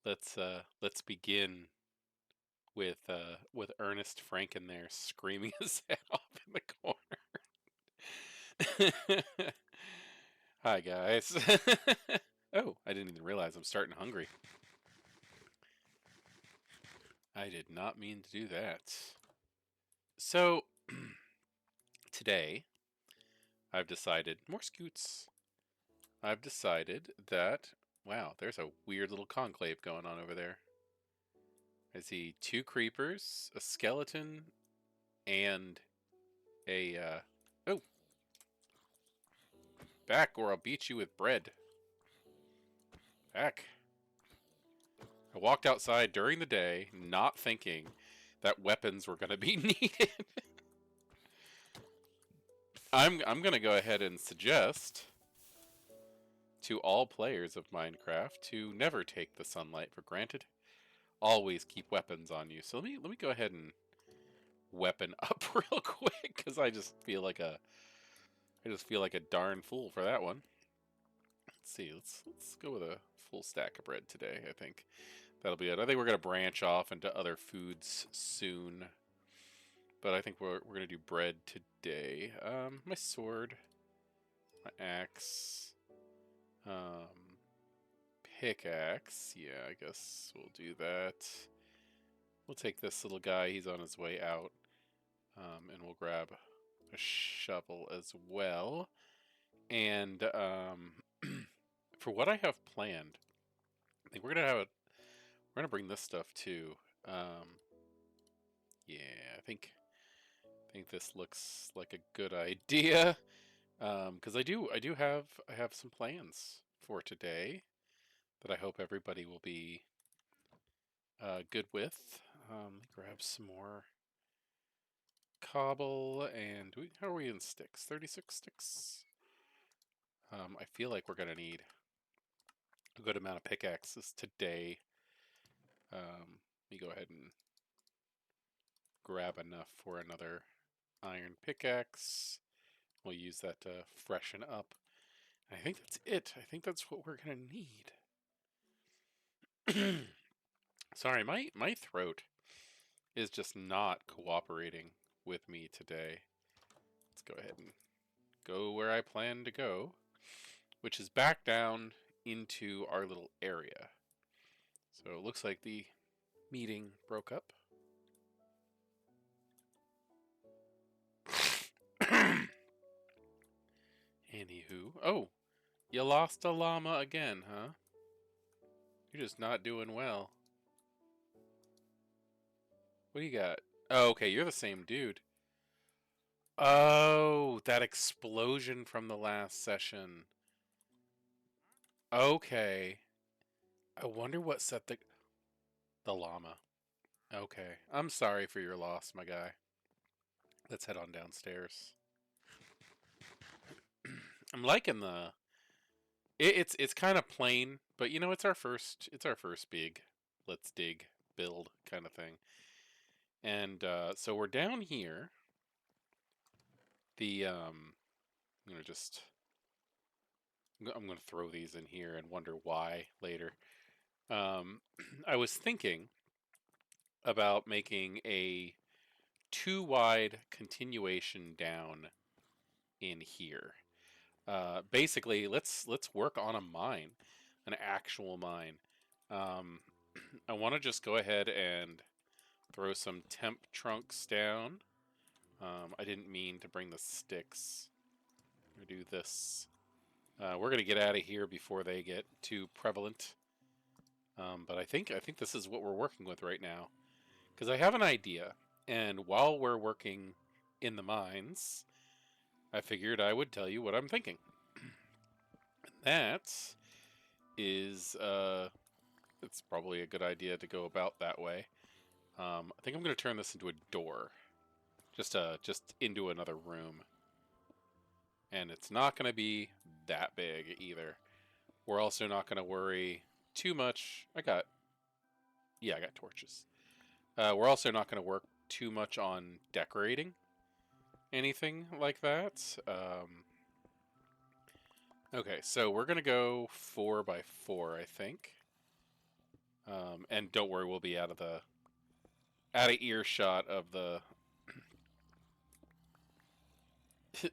Let's begin with Ernest Franken there screaming his head off in the corner. Hi guys. Oh, I didn't even realize I'm starting hungry. I did not mean to do that. So today I've decided more scoots. I've decided that wow, there's a weird little conclave going on over there. I see two creepers, a skeleton, and a oh, back or I'll beat you with bread. Back. I walked outside during the day not thinking that weapons were going to be needed. I'm going to go ahead and suggest to all players of Minecraft to never take the sunlight for granted. Always keep weapons on you. So let me go ahead and weapon up real quick cuz I just feel like a darn fool for that one. Let's see. Let's go with a full stack of bread today, I think. That'll be it. I think we're going to branch off into other foods soon. But I think we're going to do bread today. My sword, my axe, pickaxe. Yeah, I guess we'll do that. We'll take this little guy. He's on his way out. And we'll grab a shovel as well. And for what I have planned, I think we're gonna bring this stuff too. Yeah, I think this looks like a good idea. Because I have some plans for today that I hope everybody will be good with. Let me grab some more cobble and how are we in sticks? 36 sticks. I feel like we're gonna need a good amount of pickaxes today. Let me go ahead and grab enough for another iron pickaxe. We'll use that to freshen up. I think that's it. I think that's what we're gonna need. Sorry, my throat is just not cooperating with me today. Let's go ahead and go where I plan to go, which is back down into our little area. So it looks like the meeting broke up. Anywho, oh, you lost a llama again, huh? You're just not doing well. What do you got? Oh, okay, you're the same dude. Oh, that explosion from the last session. Okay. I wonder what set the llama. Okay. I'm sorry for your loss, my guy. Let's head on downstairs. I'm liking the it's kind of plain, but you know it's our first big let's dig build kind of thing. And so we're down here. I'm gonna just I'm gonna throw these in here and wonder why later. I was thinking about making a 2 wide continuation down in here. Basically, let's work on a mine, an actual mine. Um, I want to just go ahead and throw some temp trunks down. I didn't mean to bring the sticks. I'm gonna do this. We're gonna get out of here before they get too prevalent. But I think this is what we're working with right now, because I have an idea, and while we're working in the mines, I figured I would tell you what I'm thinking. That is, it's probably a good idea to go about that way. I think I'm going to turn this into a door, just into another room, and it's not going to be that big either. We're also not going to worry too much. I got torches. We're also not going to work too much on decorating anything like that. Okay, so we're going to go 4 by 4, I think. And don't worry, we'll be out of earshot of the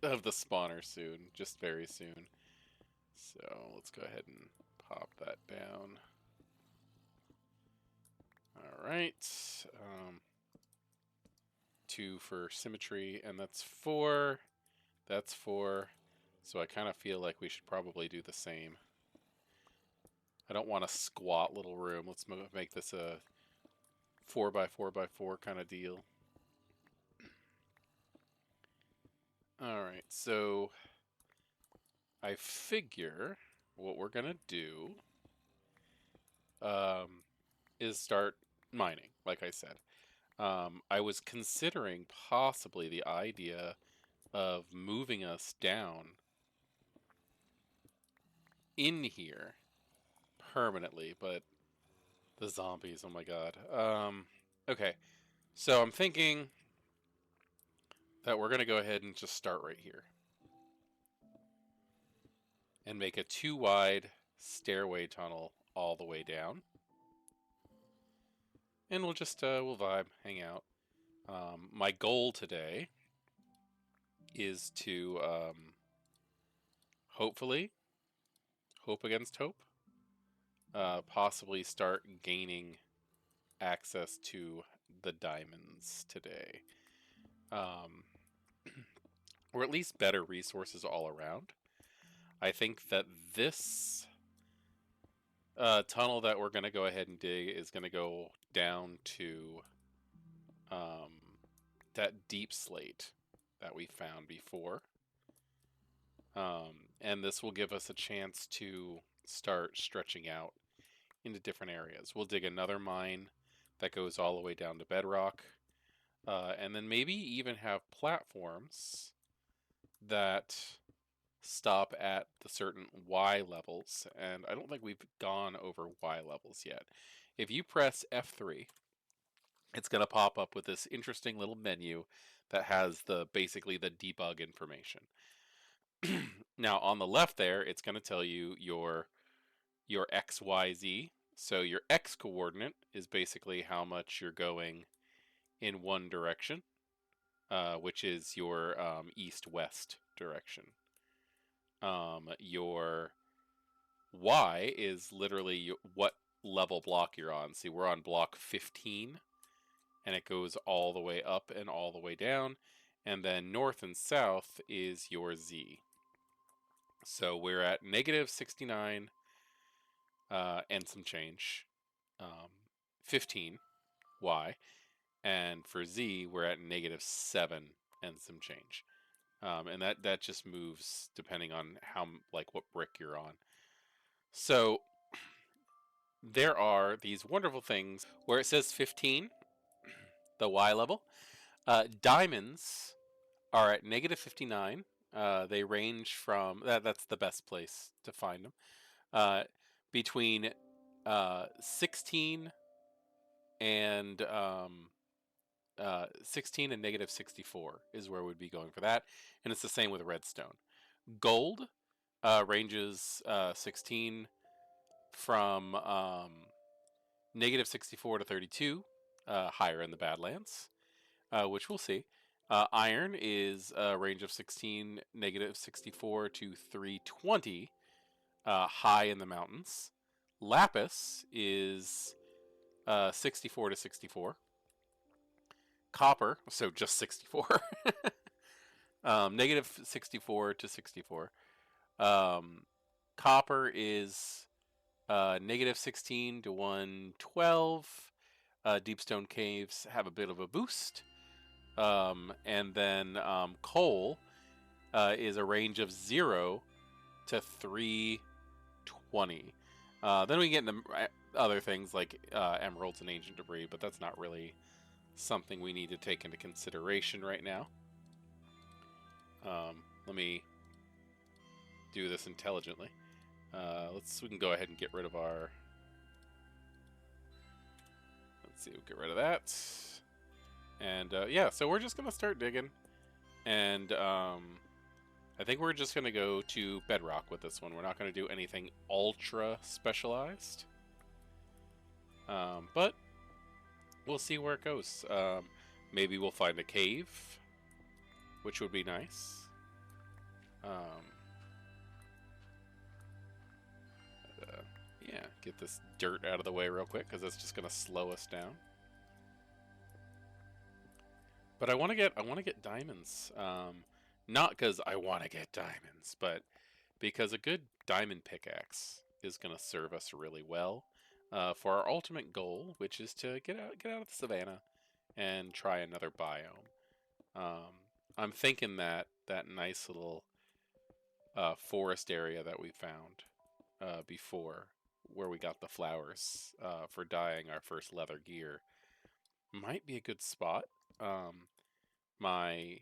of the spawner soon, just very soon. So let's go ahead and pop that down. All right. 2 for symmetry, and that's 4. That's 4. So I kind of feel like we should probably do the same. I don't want a squat little room. Let's make this a 4x4x4 kind of deal. All right, so I figure what we're gonna do is start mining, like I said. I was considering possibly the idea of moving us down in here permanently, but the zombies, oh my god. Okay, so I'm thinking that we're gonna go ahead and just start right here and make a 2 wide stairway tunnel all the way down. And we'll just, we'll vibe, hang out. My goal today is to, hopefully, hope against hope, possibly start gaining access to the diamonds today. Or at least better resources all around. I think that this tunnel that we're going to go ahead and dig is going to go down to that deep slate that we found before. And this will give us a chance to start stretching out into different areas. We'll dig another mine that goes all the way down to bedrock, and then maybe even have platforms that stop at the certain Y levels, and I don't think we've gone over Y levels yet. If you press F3, it's going to pop up with this interesting little menu that has basically the debug information. Now on the left there, it's going to tell you your XYZ. So your X coordinate is basically how much you're going in one direction, which is your east-west direction. Your Y is literally what level block you're on. See, we're on block 15, and it goes all the way up and all the way down. And then north and south is your Z. So we're at negative 69 and some change, 15 Y. And for Z, we're at negative 7 and some change. And that just moves depending on what brick you're on. So there are these wonderful things where it says 15, the Y level. Diamonds are at negative 59. They range from, that's the best place to find them, between 16 and 16 and negative 64 is where we'd be going for that. And it's the same with redstone. Gold ranges 16 from negative 64 to 32, higher in the Badlands, which we'll see. Iron is a range of 16, negative 64 to 320, high in the mountains. Lapis is 64 to 64. Copper, so just 64. Negative 64 to 64. Copper is negative 16 to 112. Deepstone caves have a bit of a boost. And then coal is a range of 0 to 320. Then we get into other things like emeralds and ancient debris, but that's not really something we need to take into consideration right now. Let me do this intelligently. We can go ahead and get rid of our... Let's see, we'll get rid of that. And yeah, so we're just going to start digging. And I think we're just going to go to bedrock with this one. We're not going to do anything ultra specialized. But we'll see where it goes. Maybe we'll find a cave, which would be nice. Um, uh, yeah, get this dirt out of the way real quick because that's just gonna slow us down. But I want to get diamonds. Not because I want to get diamonds, but because a good diamond pickaxe is gonna serve us really well for our ultimate goal, which is to get out of the savannah and try another biome. Um, I'm thinking that that nice little forest area that we found before, where we got the flowers for dyeing our first leather gear, might be a good spot. My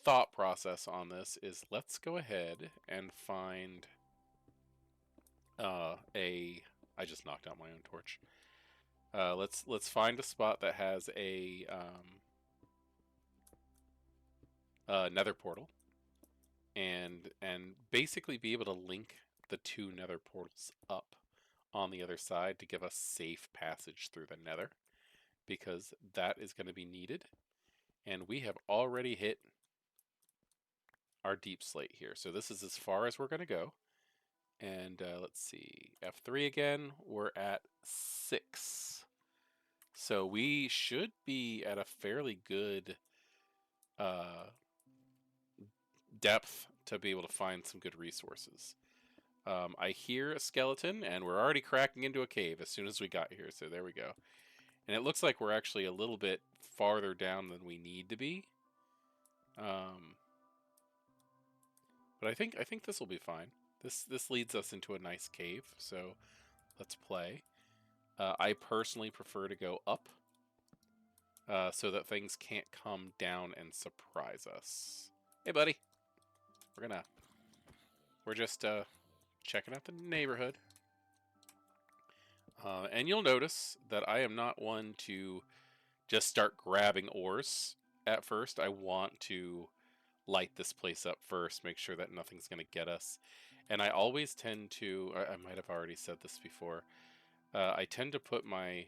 thought process on this is let's go ahead and find a. I just knocked out my own torch. Let's find a spot that has a nether portal and basically be able to link the two nether portals up on the other side to give us safe passage through the nether because that is going to be needed. And we have already hit our deep slate here. So this is as far as we're going to go. And let's see, F3 again, we're at 6. So we should be at a fairly good uh, depth to be able to find some good resources. I hear a skeleton, and we're already cracking into a cave as soon as we got here, so there we go. And it looks like we're actually a little bit farther down than we need to be. Um, but I think this will be fine. This leads us into a nice cave, so let's play. I personally prefer to go up so that things can't come down and surprise us. Hey, buddy. We're just checking out the neighborhood. And you'll notice that I am not one to just start grabbing ores at first. I want to light this place up first, make sure that nothing's going to get us. And I always tend to, I might have already said this before, I tend to put my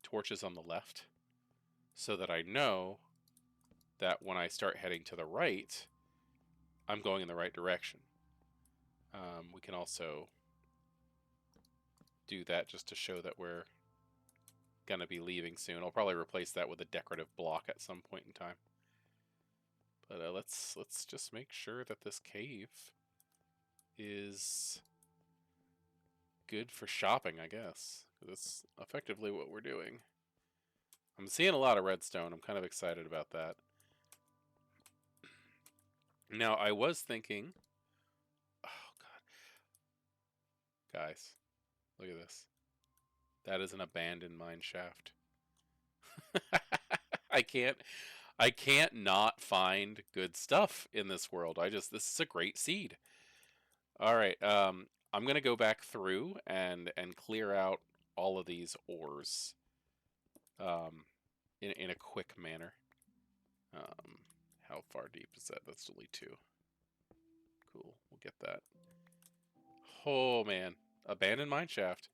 torches on the left so that I know that when I start heading to the right, I'm going in the right direction. We can also do that just to show that we're going to be leaving soon. I'll probably replace that with a decorative block at some point in time. But let's just make sure that this cave is good for shopping, I guess. That's effectively what we're doing. I'm seeing a lot of redstone. I'm kind of excited about that. Now, I was thinking... Oh, God. Guys, look at this. That is an abandoned mine shaft. I can't... I can't not find good stuff in this world. This is a great seed. All right, I'm gonna go back through and clear out all of these ores, um, in a quick manner. Um, how far deep is that? That's only 2. Cool, we'll get that. Oh man, abandoned mine shaft.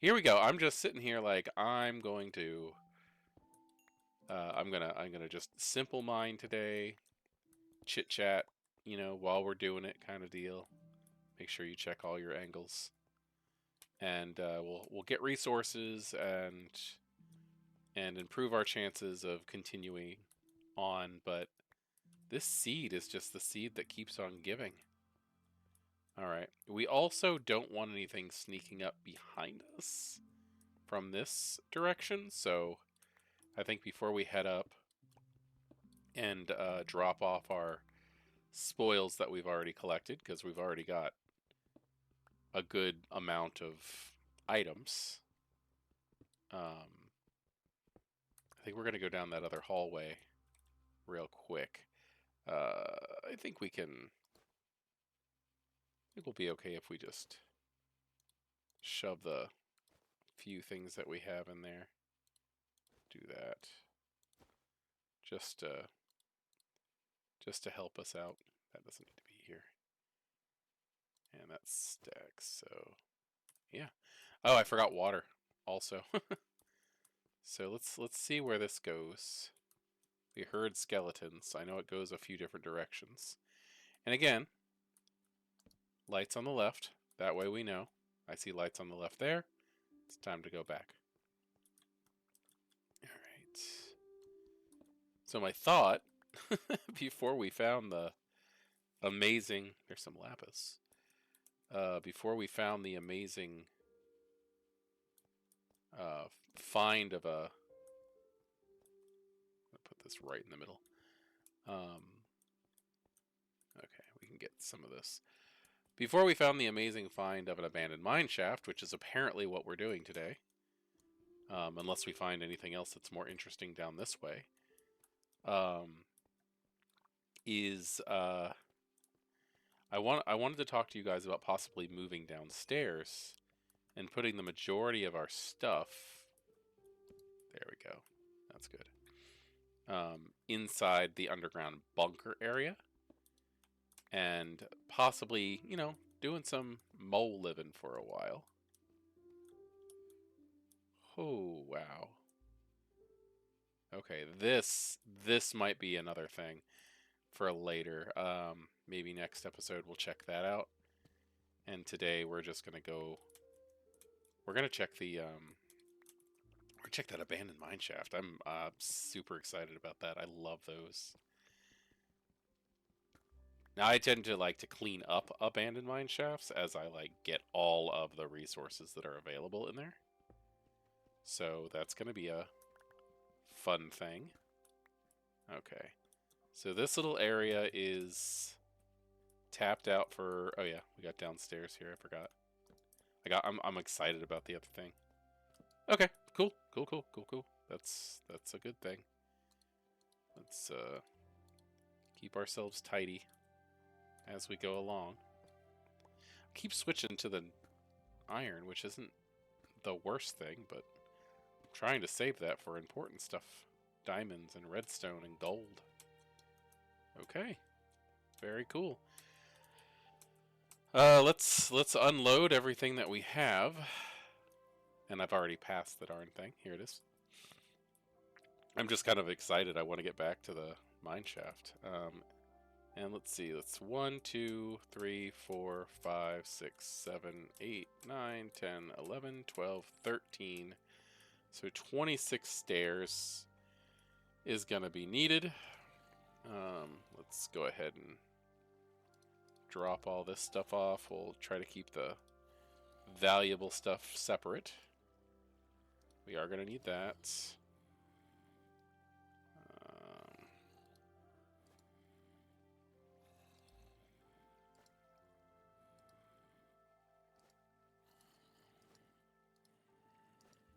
Here we go. I'm just sitting here like I'm gonna just simple mine today, chit chat, while we're doing it, kind of deal. Make sure you check all your angles, and we'll get resources and improve our chances of continuing on. But this seed is just the seed that keeps on giving. All right. We also don't want anything sneaking up behind us from this direction. So I think before we head up and drop off our spoils that we've already collected, because we've already got a good amount of items, I think we're going to go down that other hallway real quick. I think we can... I think we'll be okay if we just shove the few things that we have in there. Do that. Just to help us out. That doesn't need to be here. And that stacks, so... Yeah. Oh, I forgot water. also. So let's see where this goes. We heard skeletons. I know it goes a few different directions. And again, lights on the left. That way we know. I see lights on the left there. It's time to go back. All right. So my thought, before we found the amazing... There's some lapis. Before we found the amazing find of a... I'll put this right in the middle. Okay, we can get some of this. Before we found the amazing find of an abandoned mine shaft, which is apparently what we're doing today, unless we find anything else that's more interesting down this way, I wanted to talk to you guys about possibly moving downstairs and putting the majority of our stuff... There we go. That's good. Inside the underground bunker area. And possibly, doing some mole living for a while. Oh, wow. Okay, this might be another thing for later. Maybe next episode we'll check that out. And today we're just gonna go... We're gonna check the... We're check that abandoned mine shaft. I'm super excited about that. I love those. Now I tend to like to clean up abandoned mine shafts as I get all of the resources that are available in there. So that's going to be a fun thing. Okay. So this little area is tapped out for... Oh yeah, we got downstairs here. I forgot. I'm excited about the other thing. Okay, cool. That's a good thing. Let's keep ourselves tidy as we go along. Keep switching to the iron, which isn't the worst thing, but I'm trying to save that for important stuff. Diamonds and redstone and gold. Okay. Very cool. Let's unload everything that we have. And I've already passed the darn thing. Here it is. I'm just kind of excited. I want to get back to the mine shaft. And let's see. That's 1, 2, 3, 4, 5, 6, 7, 8, 9, 10, 11, 12, 13. So 26 stairs is going to be needed. Let's go ahead and drop all this stuff off. We'll try to keep the valuable stuff separate. We are going to need that.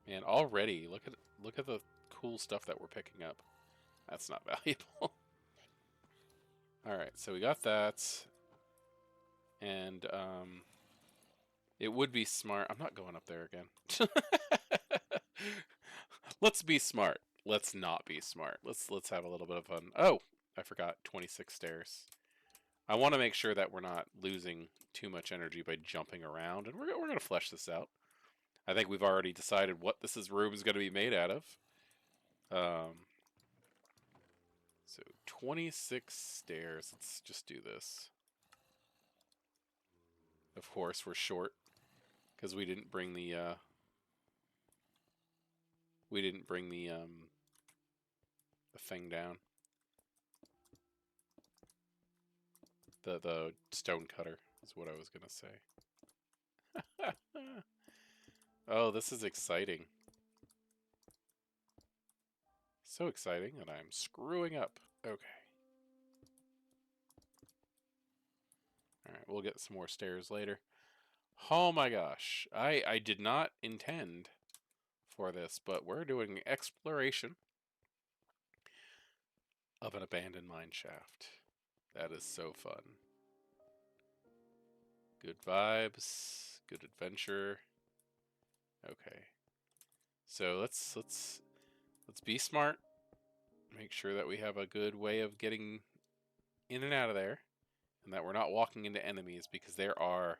Man, already look at the cool stuff that we're picking up. That's not valuable. All right, so we got that, and it would be smart. I'm not going up there again. Let's be smart. Let's not be smart. Let's have a little bit of fun. Oh, I forgot 26 stairs. I want to make sure that we're not losing too much energy by jumping around, and we're going to flesh this out. I think we've already decided what room is going to be made out of. So 26 stairs. Let's just do this. Of course, we're short because we didn't bring the the thing down. The stone cutter is what I was gonna say. Oh, this is exciting. So exciting that I'm screwing up. Okay. Alright, we'll get some more stairs later. Oh my gosh. I did not intend for this, but we're doing exploration of an abandoned mine shaft. That is so fun. Good vibes, good adventure. Okay. So let's be smart. Make sure that we have a good way of getting in and out of there, and that we're not walking into enemies, because there are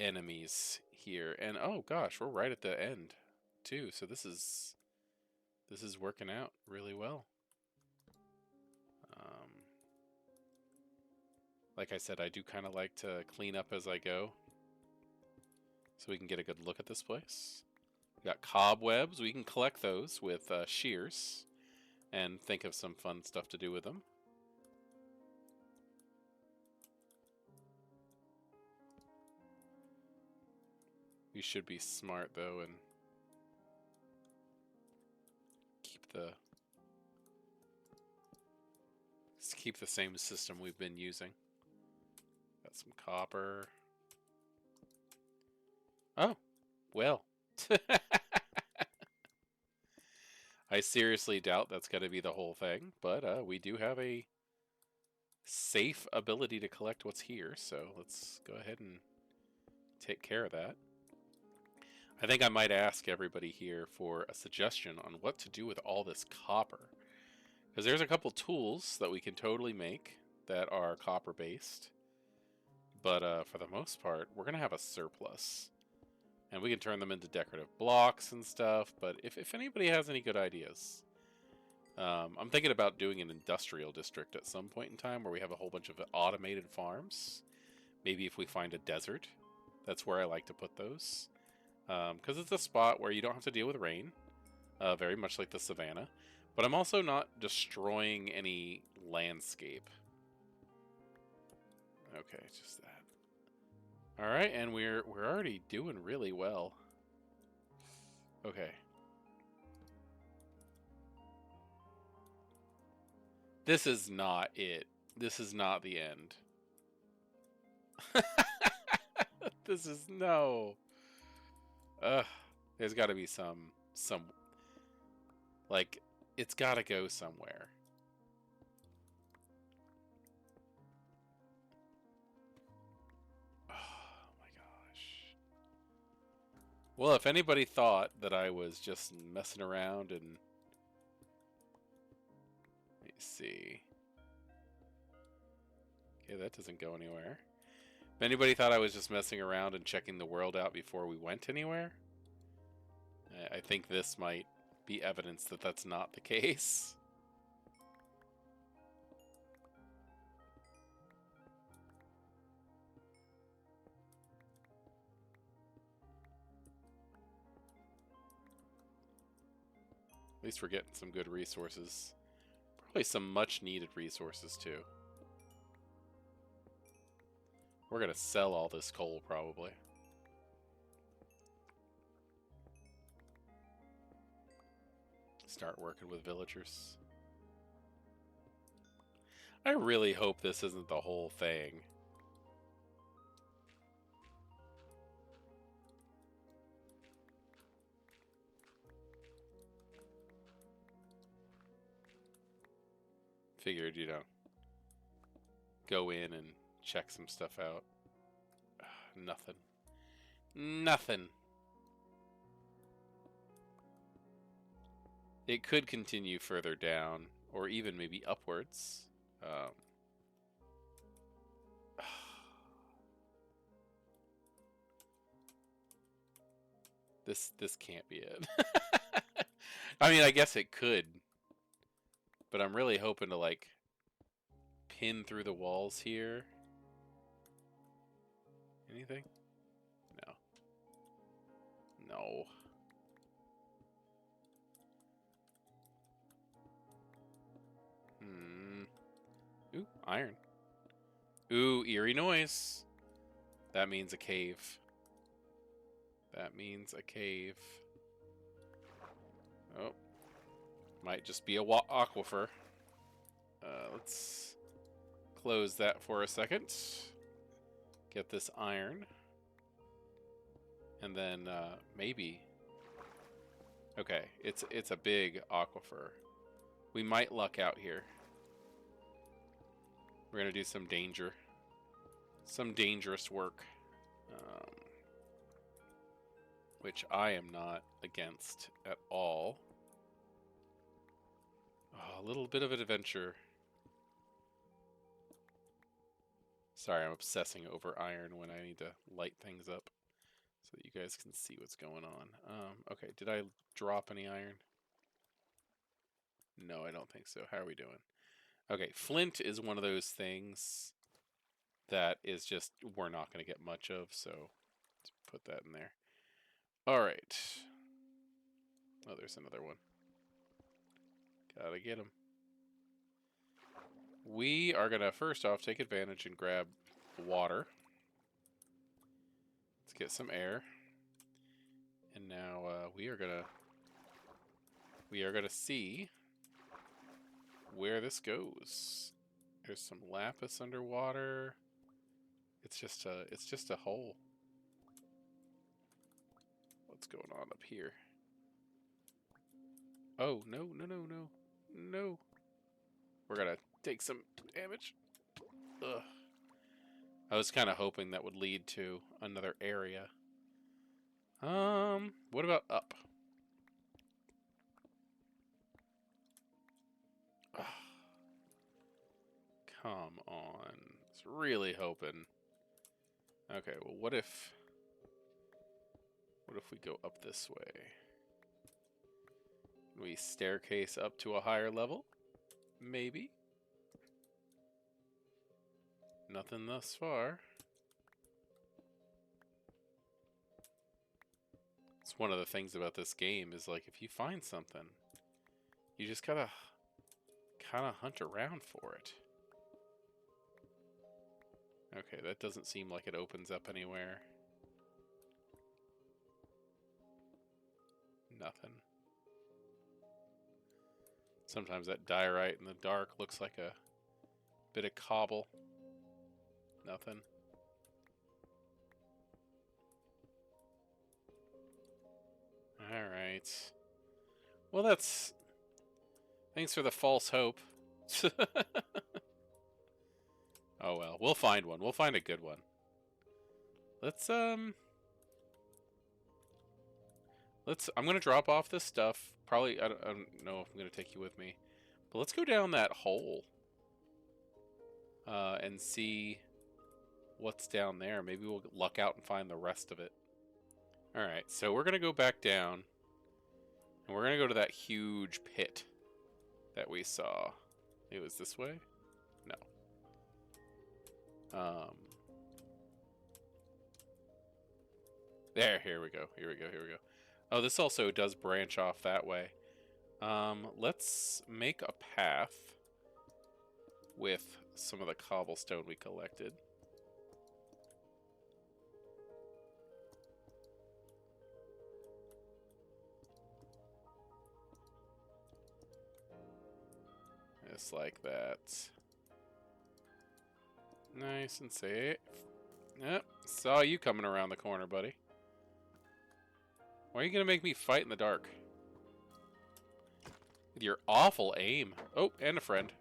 enemies here. And oh gosh, we're right at the end. too, so this is working out really well. Like I said, I do kind of like to clean up as I go, so we can get a good look at this place. We got cobwebs. We can collect those with shears and think of some fun stuff to do with them. We should be smart though and keep the same system we've been using. Got some copper. Oh, well. I seriously doubt that's going to be the whole thing, but we do have a safe ability to collect what's here, so let's go ahead and take care of that. I think I might ask everybody here for a suggestion on what to do with all this copper. Because there's a couple tools that we can totally make that are copper based. But for the most part, we're going to have a surplus. And we can turn them into decorative blocks and stuff. But if anybody has any good ideas, I'm thinking about doing an industrial district at some point in time where we have a whole bunch of automated farms. Maybe if we find a desert, that's where I like to put those. Because it's a spot where you don't have to deal with rain, very much like the savannah. But I'm also not destroying any landscape. Okay, just that. All right, and we're already doing really well. Okay. This is not it. This is not the end. This is no. There's got to be some like it's got to go somewhere. Oh my gosh. Well, if anybody thought that I was just messing around and let me see. Okay, that doesn't go anywhere. If anybody thought I was just messing around and checking the world out before we went anywhere, I think this might be evidence that that's not the case. At least we're getting some good resources. Probably some much needed resources too. We're gonna sell all this coal probably. Start working with villagers. I really hope this isn't the whole thing. Figured, you know, go in and check some stuff out. Nothing. Nothing. It could continue further down, or even maybe upwards. This can't be it. I mean, I guess it could, but I'm really hoping to like pin through the walls here. Anything? No. No. Ooh, iron. Ooh, eerie noise. That means a cave. That means a cave. Oh. Might just be a aquifer. Let's close that for a second. Get this iron. And then maybe... Okay, it's a big aquifer. We might luck out here. We're going to do some danger. Some dangerous work. Which I am not against at all. Oh, a little bit of an adventure. Sorry, I'm obsessing over iron when I need to light things up. so that you guys can see what's going on. Okay, did I drop any iron? No, I don't think so. How are we doing? Okay, flint is one of those things that is just we're not going to get much of, so let's put that in there. All right. Oh, there's another one. Gotta get him. We are going to first off take advantage and grab water. Let's get some air. And now we are gonna see where this goes. There's some lapis underwater. It's just a hole. What's going on up here? Oh, no, no, no, no. No. We're gonna take some damage. Ugh. I was kind of hoping that would lead to another area. What about up? Ugh. Come on. I was really hoping. Okay, well, what if we go up this way? Can we staircase up to a higher level? Maybe. Nothing thus far. It's one of the things about this game is like if you find something, you just gotta kind of hunt around for it. Okay, that doesn't seem like it opens up anywhere. Nothing. Sometimes that diorite in the dark looks like a bit of cobble. Nothing. Alright. Well, that's... Thanks for the false hope. Oh well, we'll find one. We'll find a good one. Let's, I'm gonna drop off this stuff. Probably, I don't know if I'm gonna take you with me. But let's go down that hole. And see what's down there. Maybe we'll luck out and find the rest of it. Alright, so we're gonna go back down. And we're gonna go to that huge pit that we saw. It was this way? No. There, here we go. Here we go. Here we go. Oh, this also does branch off that way. Let's make a path with some of the cobblestone we collected. Just like that. Nice and safe. Yep, saw you coming around the corner, buddy. Why are you gonna make me fight in the dark? With your awful aim. Oh, and a friend.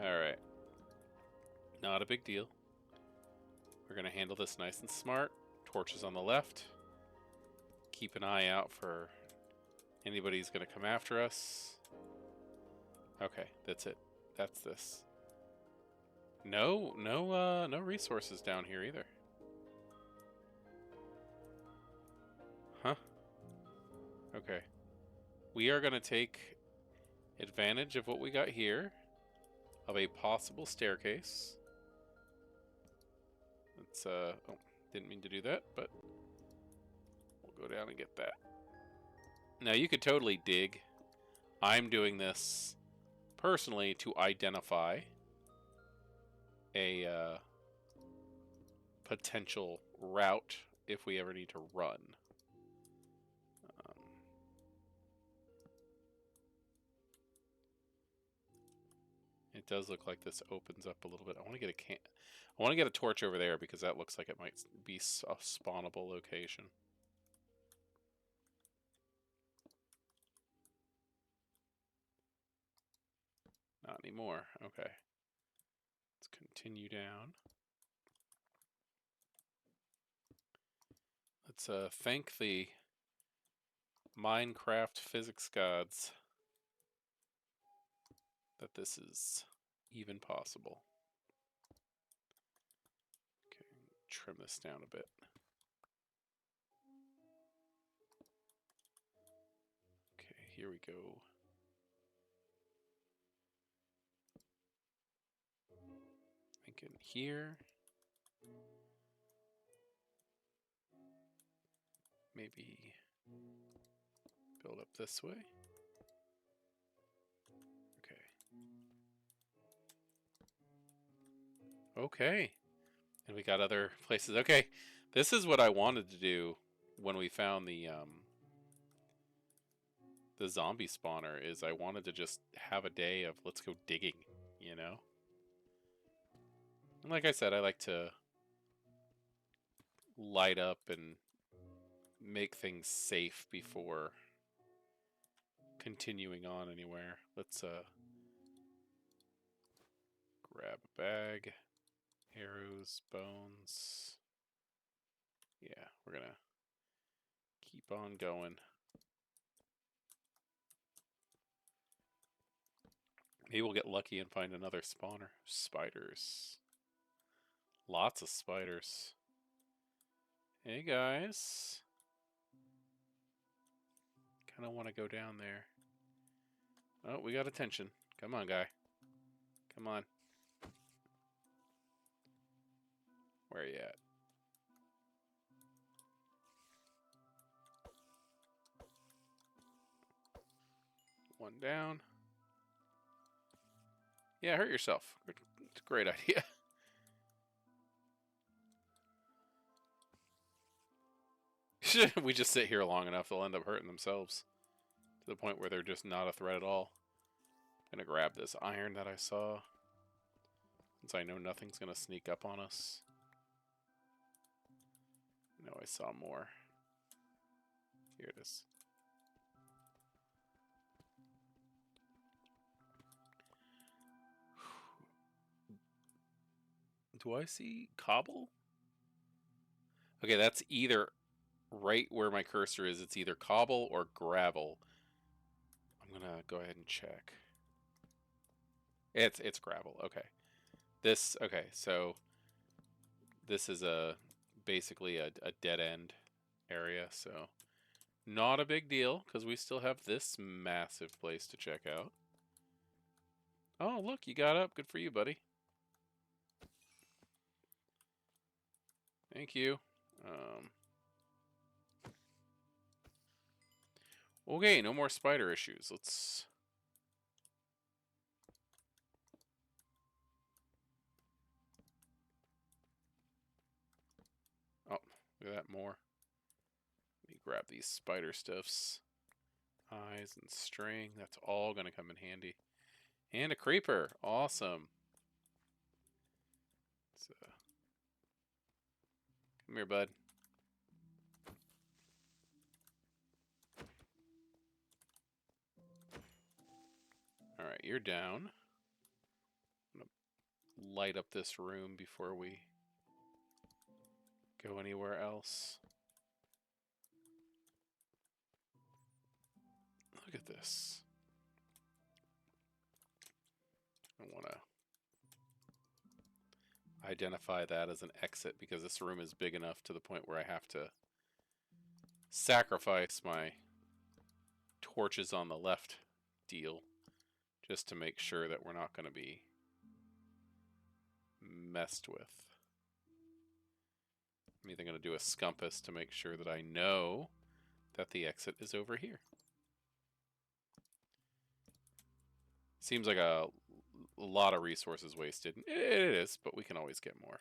Alright. Not a big deal. We're gonna handle this nice and smart. Torches on the left. Keep an eye out for anybody who's gonna come after us. Okay, that's it. That's this. No resources down here either. Huh? Okay. We are gonna take advantage of what we got here, of a possible staircase. Let's, oh, didn't mean to do that, but we'll go down and get that. Now, you could totally dig. I'm doing this personally to identify a potential route if we ever need to run. It does look like this opens up a little bit. I want to get a torch over there because that looks like it might be a spawnable location. Not anymore. Okay. Let's continue down. Let's thank the Minecraft physics gods that this is even possible. Okay, trim this down a bit. Okay, here we go. Thinking here. Maybe build up this way. Okay. Okay. And we got other places. Okay. This is what I wanted to do when we found the zombie spawner, is I wanted to just have a day of let's go digging, you know? And like I said, I like to light up and make things safe before continuing on anywhere. Let's grab a bag. Arrows, bones. Yeah, we're gonna keep on going. Maybe we'll get lucky and find another spawner. Spiders. Lots of spiders. Hey guys. Kind of want to go down there. Oh, we got attention. Come on, guy. Come on. Where are you at? One down. Yeah, hurt yourself. It's a great idea. We just sit here long enough, they'll end up hurting themselves. To the point where they're just not a threat at all. I'm gonna grab this iron that I saw. Since I know nothing's gonna sneak up on us. No, I saw more. Here it is. Do I see cobble? Okay, that's either right where my cursor is. It's either cobble or gravel. I'm gonna go ahead and check. It's gravel. Okay. Okay, so this is basically a dead end area, so not a big deal because we still have this massive place to check out. Oh, look, you got up. Good for you, buddy. Thank you. Okay, no more spider issues. Let's... Oh, look at that, more. Let me grab these spider stuffs. Eyes and string. That's all going to come in handy. And a creeper. Awesome. So, come here, bud. Alright, you're down. I'm going to light up this room before we go anywhere else. Look at this. I want to identify that as an exit because this room is big enough to the point where I have to sacrifice my torches on the left deal just to make sure that we're not going to be messed with. I'm either going to do a scumpus to make sure that I know that the exit is over here. Seems like a lot of resources wasted. It is, but we can always get more.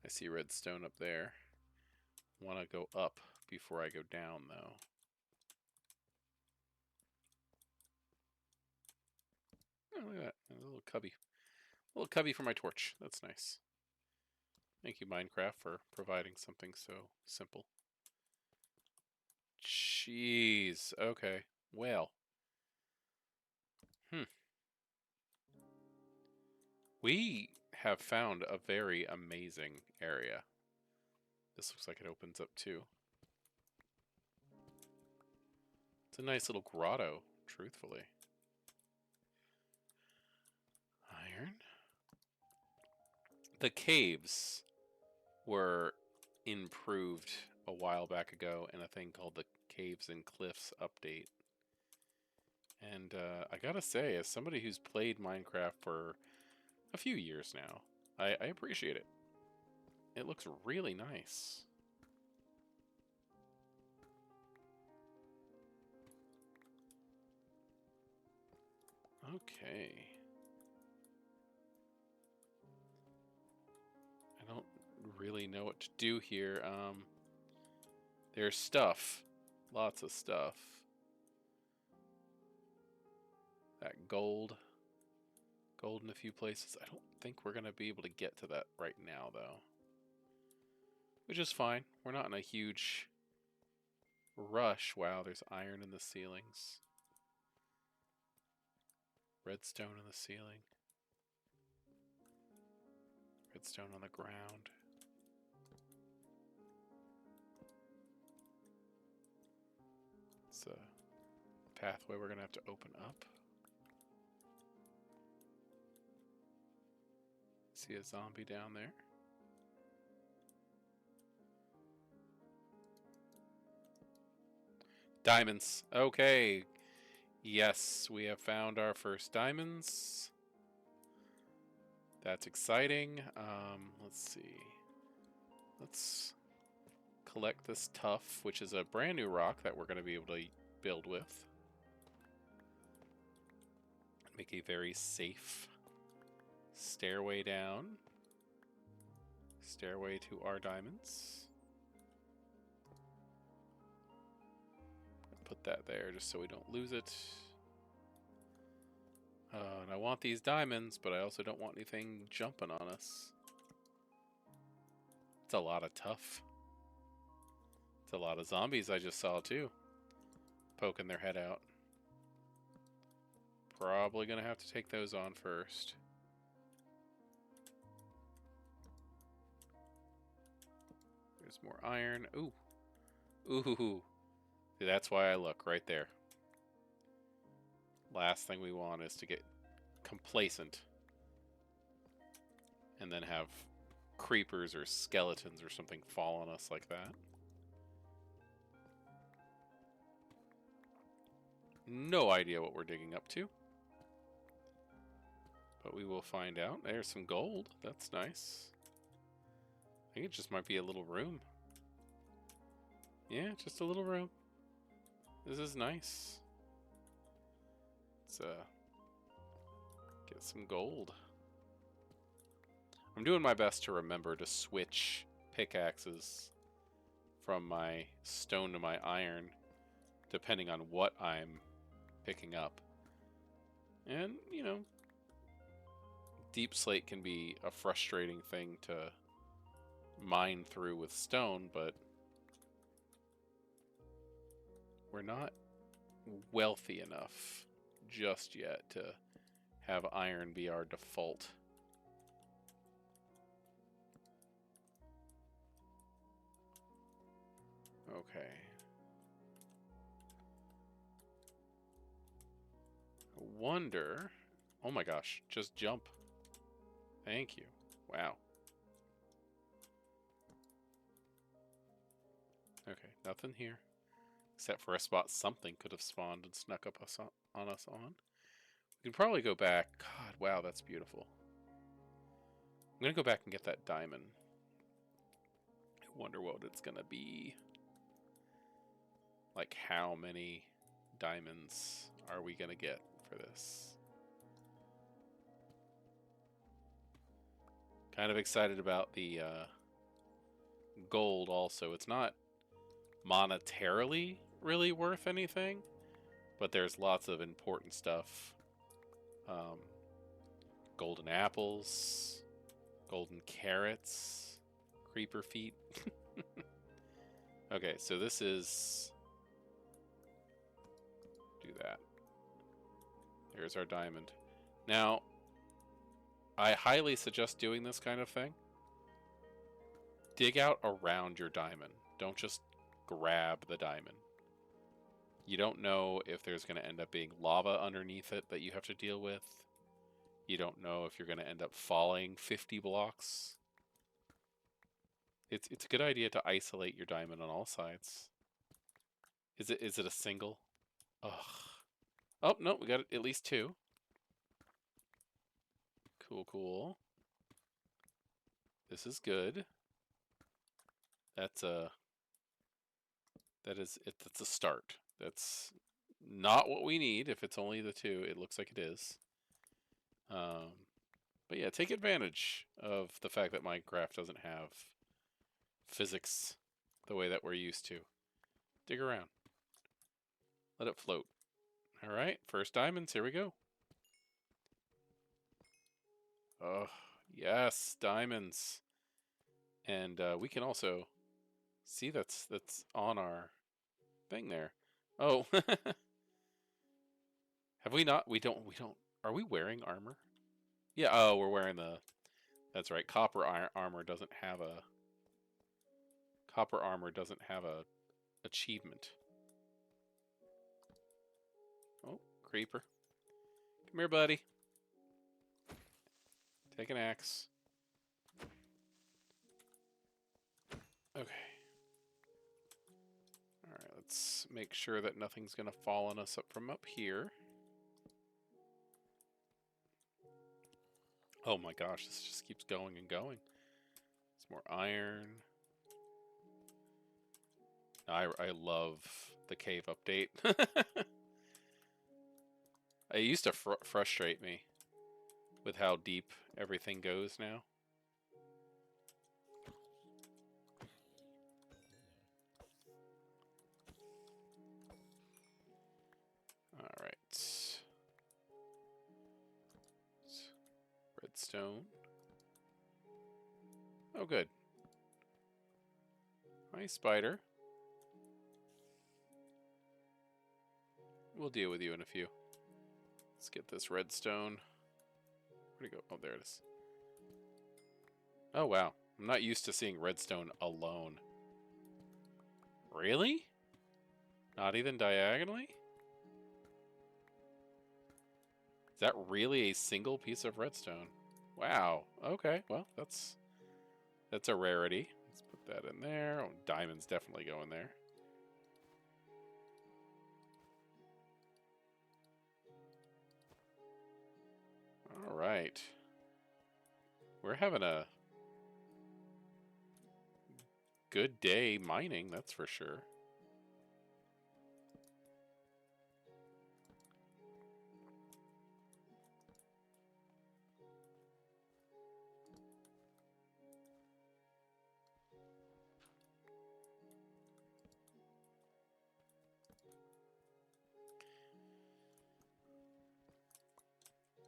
I see redstone up there. Want to go up before I go down, though. Oh, look at that. A little cubby. A little cubby for my torch. That's nice. Thank you, Minecraft, for providing something so simple. Jeez. Okay. Well. We have found a very amazing area. This looks like it opens up too. It's a nice little grotto, truthfully. The caves were improved a while back ago in a thing called the Caves and Cliffs update. And I gotta say, as somebody who's played Minecraft for a few years now, I appreciate it. It looks really nice. Okay. I don't really know what to do here. There's stuff. Lots of stuff. That gold. Gold in a few places. I don't think we're going to be able to get to that right now, though. Which is fine. We're not in a huge rush. Wow, there's iron in the ceilings. Redstone in the ceiling. Redstone on the ground. It's a pathway we're going to have to open up. See a zombie down there. Diamonds. Okay. Yes, we have found our first diamonds. That's exciting. Let's see. Let's collect this tuff, which is a brand new rock that we're going to be able to build with. Make a very safe stairway down. Stairway to our diamonds. Put that there just so we don't lose it. And I want these diamonds, but I also don't want anything jumping on us. It's a lot of tuff. It's a lot of zombies I just saw too. Poking their head out. Probably gonna have to take those on first. There's more iron. Ooh. Ooh. See, that's why I look right there. Last thing we want is to get complacent and then have creepers or skeletons or something fall on us like that. No idea what we're digging up to. But we will find out. There's some gold. That's nice. I think it just might be a little room. Yeah, just a little room. This is nice. Let's get some gold. I'm doing my best to remember to switch pickaxes from my stone to my iron, depending on what I'm picking up. And, you know, deep slate can be a frustrating thing to mine through with stone, but we're not wealthy enough just yet to have iron be our default. Okay. I wonder... Oh my gosh, just jump. Thank you. Wow. Okay, nothing here. Except for a spot something could have spawned and snuck up on us on. We can probably go back. God, wow, that's beautiful. I'm going to go back and get that diamond. I wonder what it's going to be. Like, how many diamonds are we going to get for this? Kind of excited about the gold also. It's not monetarily really worth anything, but there's lots of important stuff. Golden apples, golden carrots, creeper feet. Okay, so this is... Do that. There's our diamond. Now, I highly suggest doing this kind of thing. Dig out around your diamond. Don't just grab the diamond. You don't know if there's going to end up being lava underneath it that you have to deal with. You don't know if you're going to end up falling 50 blocks. It's a good idea to isolate your diamond on all sides. Is it a single? Ugh. Oh no, we got at least two. Cool, cool. This is good. That's a that's a start. That's not what we need if it's only the two. It looks like it is. But yeah, take advantage of the fact that Minecraft doesn't have physics the way that we're used to. Dig around. Let it float. All right, first diamonds. Here we go. Oh, yes, diamonds. And we can also see that's on our thing there. Oh, have we not? We don't. Are we wearing armor? Yeah. Oh, we're wearing the. That's right. Copper armor doesn't have a achievement. Oh, creeper. Come here, buddy. Take an axe. Okay. Alright, let's make sure that nothing's going to fall on us up from up here. Oh my gosh, this just keeps going and going. It's more iron. I love the cave update. It used to frustrate me with how deep everything goes now. Alright. Redstone. Oh, good. Hi, spider. We'll deal with you in a few. Let's get this redstone. Where'd it go? Oh, there it is. Oh, wow. I'm not used to seeing redstone alone. Really? Not even diagonally? Is that really a single piece of redstone? Wow. Okay. Well, that's a rarity. Let's put that in there. Oh, diamonds definitely go in there. All right. We're having a good day mining, that's for sure.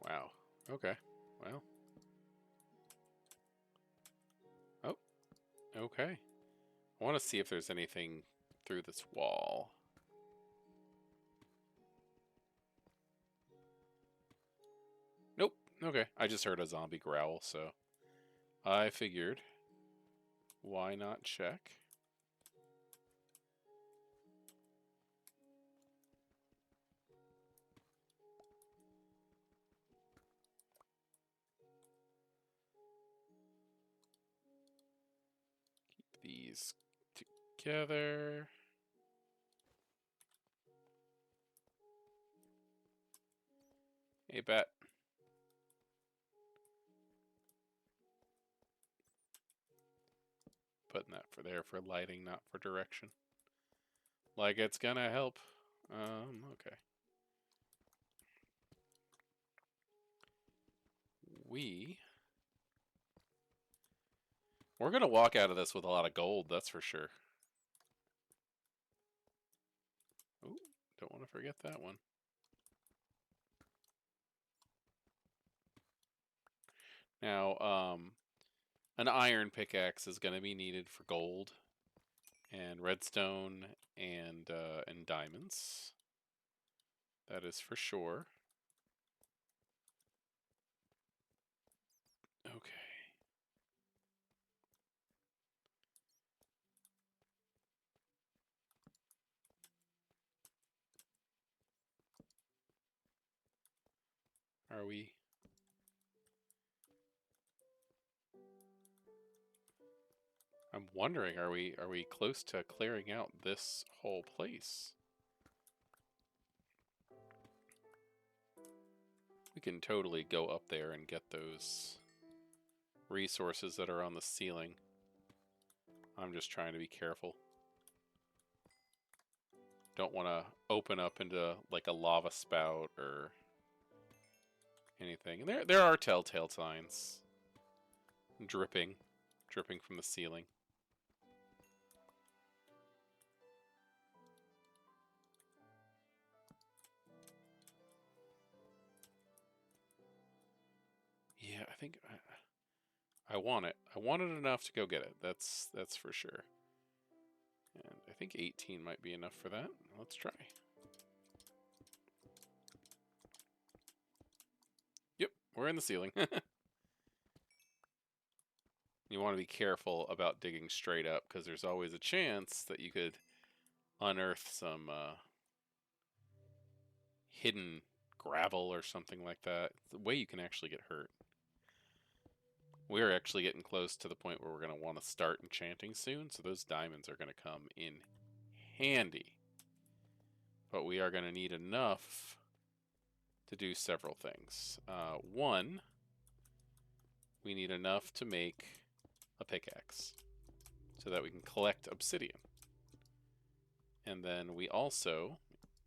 Wow. Okay. Well. Oh, okay. I want to see if there's anything through this wall. Nope. Okay. I just heard a zombie growl, so I figured why not check? Keep these together. Hey, bet. Putting that for there for lighting, not for direction. Like it's gonna help. Okay. We're gonna walk out of this with a lot of gold, that's for sure. Ooh, don't want to forget that one. Now, an iron pickaxe is gonna be needed for gold and redstone and diamonds. That is for sure. Okay. Are we? I'm wondering, are we close to clearing out this whole place? We can totally go up there and get those resources that are on the ceiling. I'm just trying to be careful. Don't want to open up into like a lava spout or anything. And there are telltale signs. Dripping from the ceiling. Yeah, I think I want it. I want it enough to go get it. That's for sure. And I think 18 might be enough for that. Let's try. Yep, we're in the ceiling. You want to be careful about digging straight up because there's always a chance that you could unearth some hidden gravel or something like that. The way you can actually get hurt. We're actually getting close to the point where we're going to want to start enchanting soon, so those diamonds are going to come in handy. But we are going to need enough to do several things. One, we need enough to make a pickaxe so that we can collect obsidian. And then we also,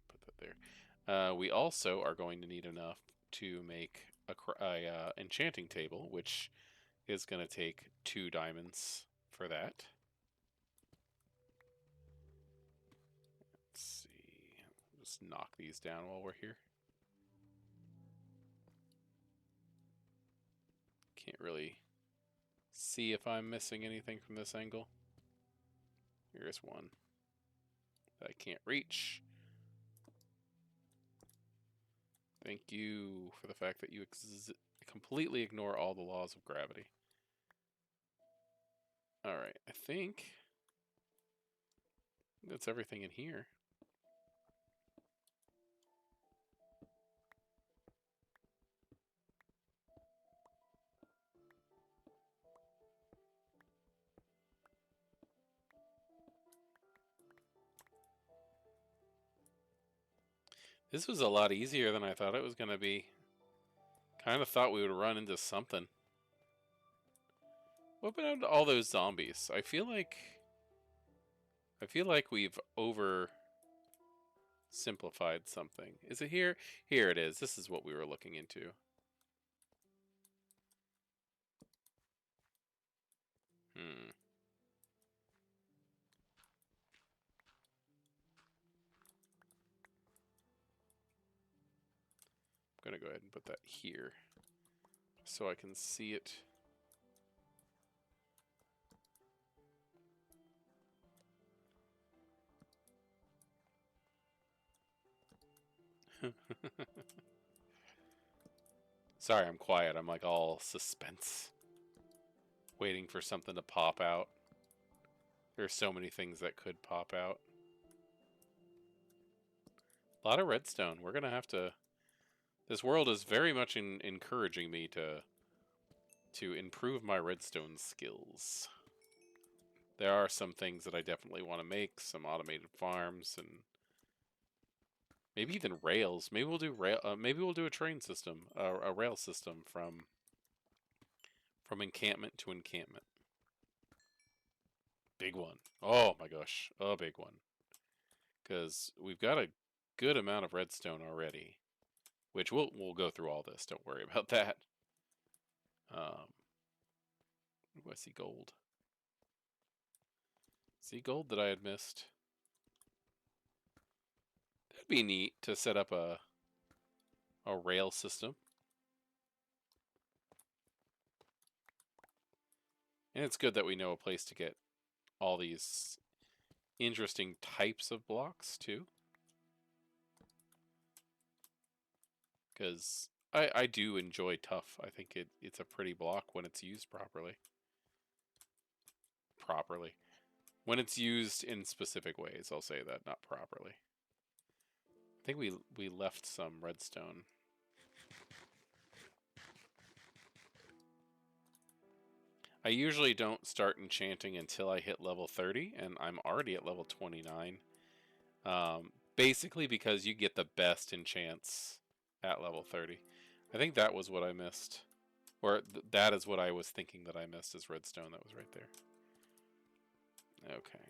put that there, we also are going to need enough to make a enchanting table, which is going to take 2 diamonds for that. Let's see. Just knock these down while we're here. Can't really see if I'm missing anything from this angle. Here's one that I can't reach. Thank you for the fact that you completely ignore all the laws of gravity. Alright, I think that's everything in here. This was a lot easier than I thought it was going to be. Kind of thought we would run into something. What about all those zombies? I feel like we've simplified something. Is it here? Here it is. This is what we were looking into. Hmm. I'm going to go ahead and put that here so I can see it. Sorry, I'm quiet. I'm like all suspense, waiting for something to pop out. There's so many things that could pop out. A lot of redstone. We're going to have to... This world is very much encouraging me to improve my redstone skills. There are some things that I definitely want to make, some automated farms, and maybe even rails. Maybe we'll do maybe we'll do a train system, a rail system from encampment to encampment. Big one. Oh my gosh, a big one. Because we've got a good amount of redstone already, which we'll go through all this. Don't worry about that. I see gold. See gold that I had missed. That'd be neat to set up a rail system. And it's good that we know a place to get all these interesting types of blocks too. Because I do enjoy tuff. I think it's a pretty block when it's used properly. When it's used in specific ways, I'll say that, not properly. I think we left some redstone. I usually don't start enchanting until I hit level 30, and I'm already at level 29. Basically because you get the best enchants at level 30. I think that was what I missed. Or that is what I was thinking that I missed, is redstone that was right there. Okay.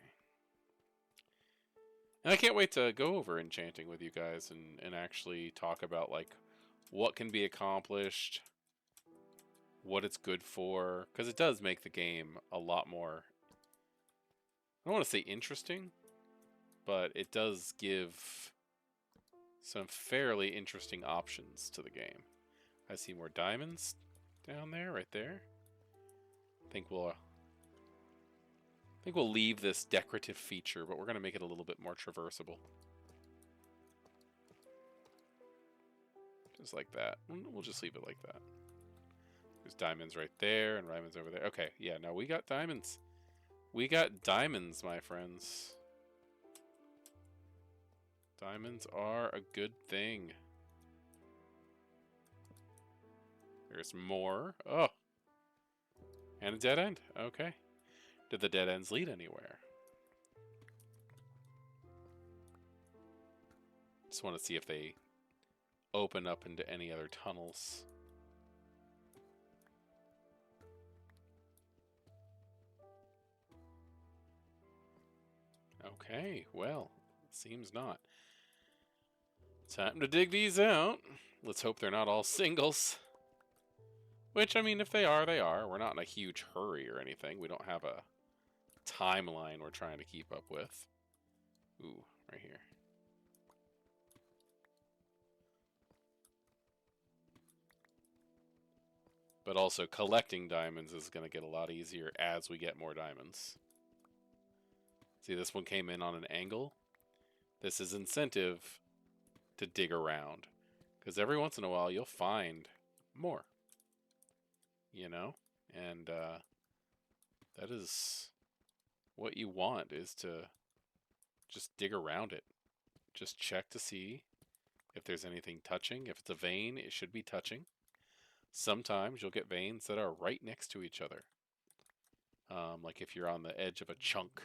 And I can't wait to go over enchanting with you guys and actually talk about, like, what can be accomplished, what it's good for, because it does make the game a lot more, I don't want to say interesting, but it does give some fairly interesting options to the game. I see more diamonds down there, right there. I think we'll leave this decorative feature, but we're going to make it a little bit more traversable. Just like that. We'll just leave it like that. There's diamonds right there and diamonds over there. Okay, yeah, no, we got diamonds. We got diamonds, my friends. Diamonds are a good thing. There's more. Oh. And a dead end. Okay. Did the dead ends lead anywhere? Just want to see if they open up into any other tunnels. Okay, well, seems not. Time to dig these out. Let's hope they're not all singles. Which, I mean, if they are, they are. We're not in a huge hurry or anything. We don't have a timeline we're trying to keep up with. Ooh, right here. But also, collecting diamonds is going to get a lot easier as we get more diamonds. See, this one came in on an angle. This is incentive to dig around. Because every once in a while, you'll find more. You know? And that is what you want, is to just dig around it. Just check to see if there's anything touching. If it's a vein, it should be touching. Sometimes you'll get veins that are right next to each other. Like if you're on the edge of a chunk.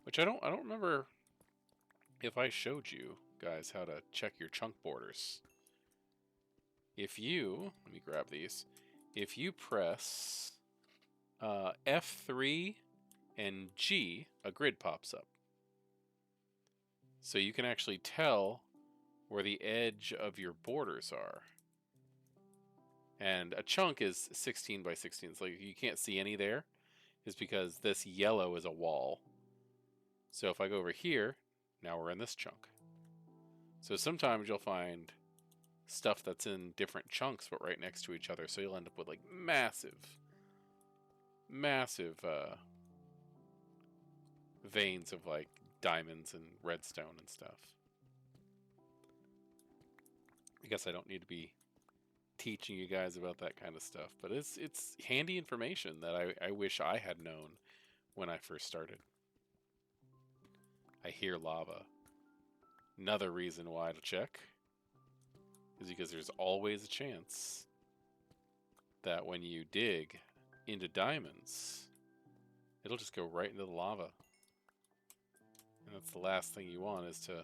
Which I don't remember if I showed you guys how to check your chunk borders. If you, let me grab these. If you press F3 and G, a grid pops up. So you can actually tell where the edge of your borders are. And a chunk is 16 by 16. So you can't see any there. Is because this yellow is a wall. So if I go over here, now we're in this chunk. So sometimes you'll find stuff that's in different chunks but right next to each other. So you'll end up with like massive veins of like diamonds and redstone and stuff. I guess I don't need to be teaching you guys about that kind of stuff, but it's handy information that I wish I had known when I first started. I hear lava. Another reason why to check is because there's always a chance that when you dig into diamonds, it'll just go right into the lava. And that's the last thing you want, is to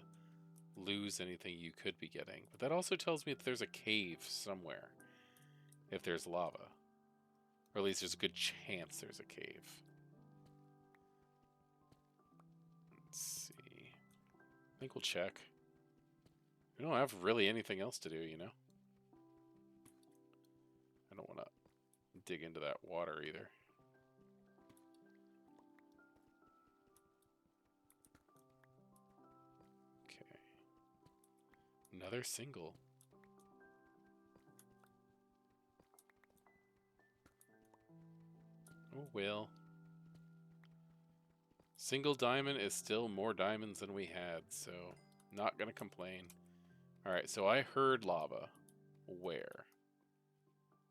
lose anything you could be getting. But that also tells me that there's a cave somewhere if there's lava. Or at least there's a good chance there's a cave. Let's see. I think we'll check. We don't have really anything else to do, you know? I don't want to dig into that water either. Okay. Another single. Oh, well. Single diamond is still more diamonds than we had, so not gonna complain. Alright, so I heard lava. Where?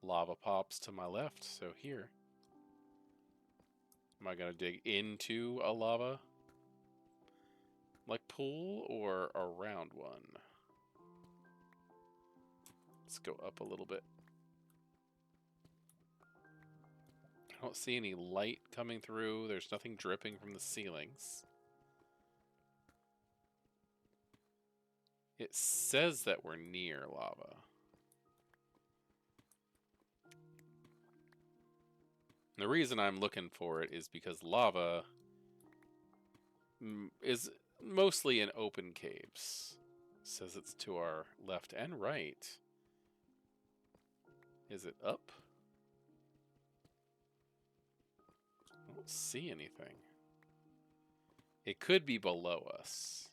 Lava pops to my left, so here. Am I gonna dig into a lava like pool or around one? Let's go up a little bit. I don't see any light coming through. There's nothing dripping from the ceilings. It says that we're near lava. And the reason I'm looking for it is because lava is mostly in open caves. It says it's to our left and right. Is it up? I don't see anything. It could be below us.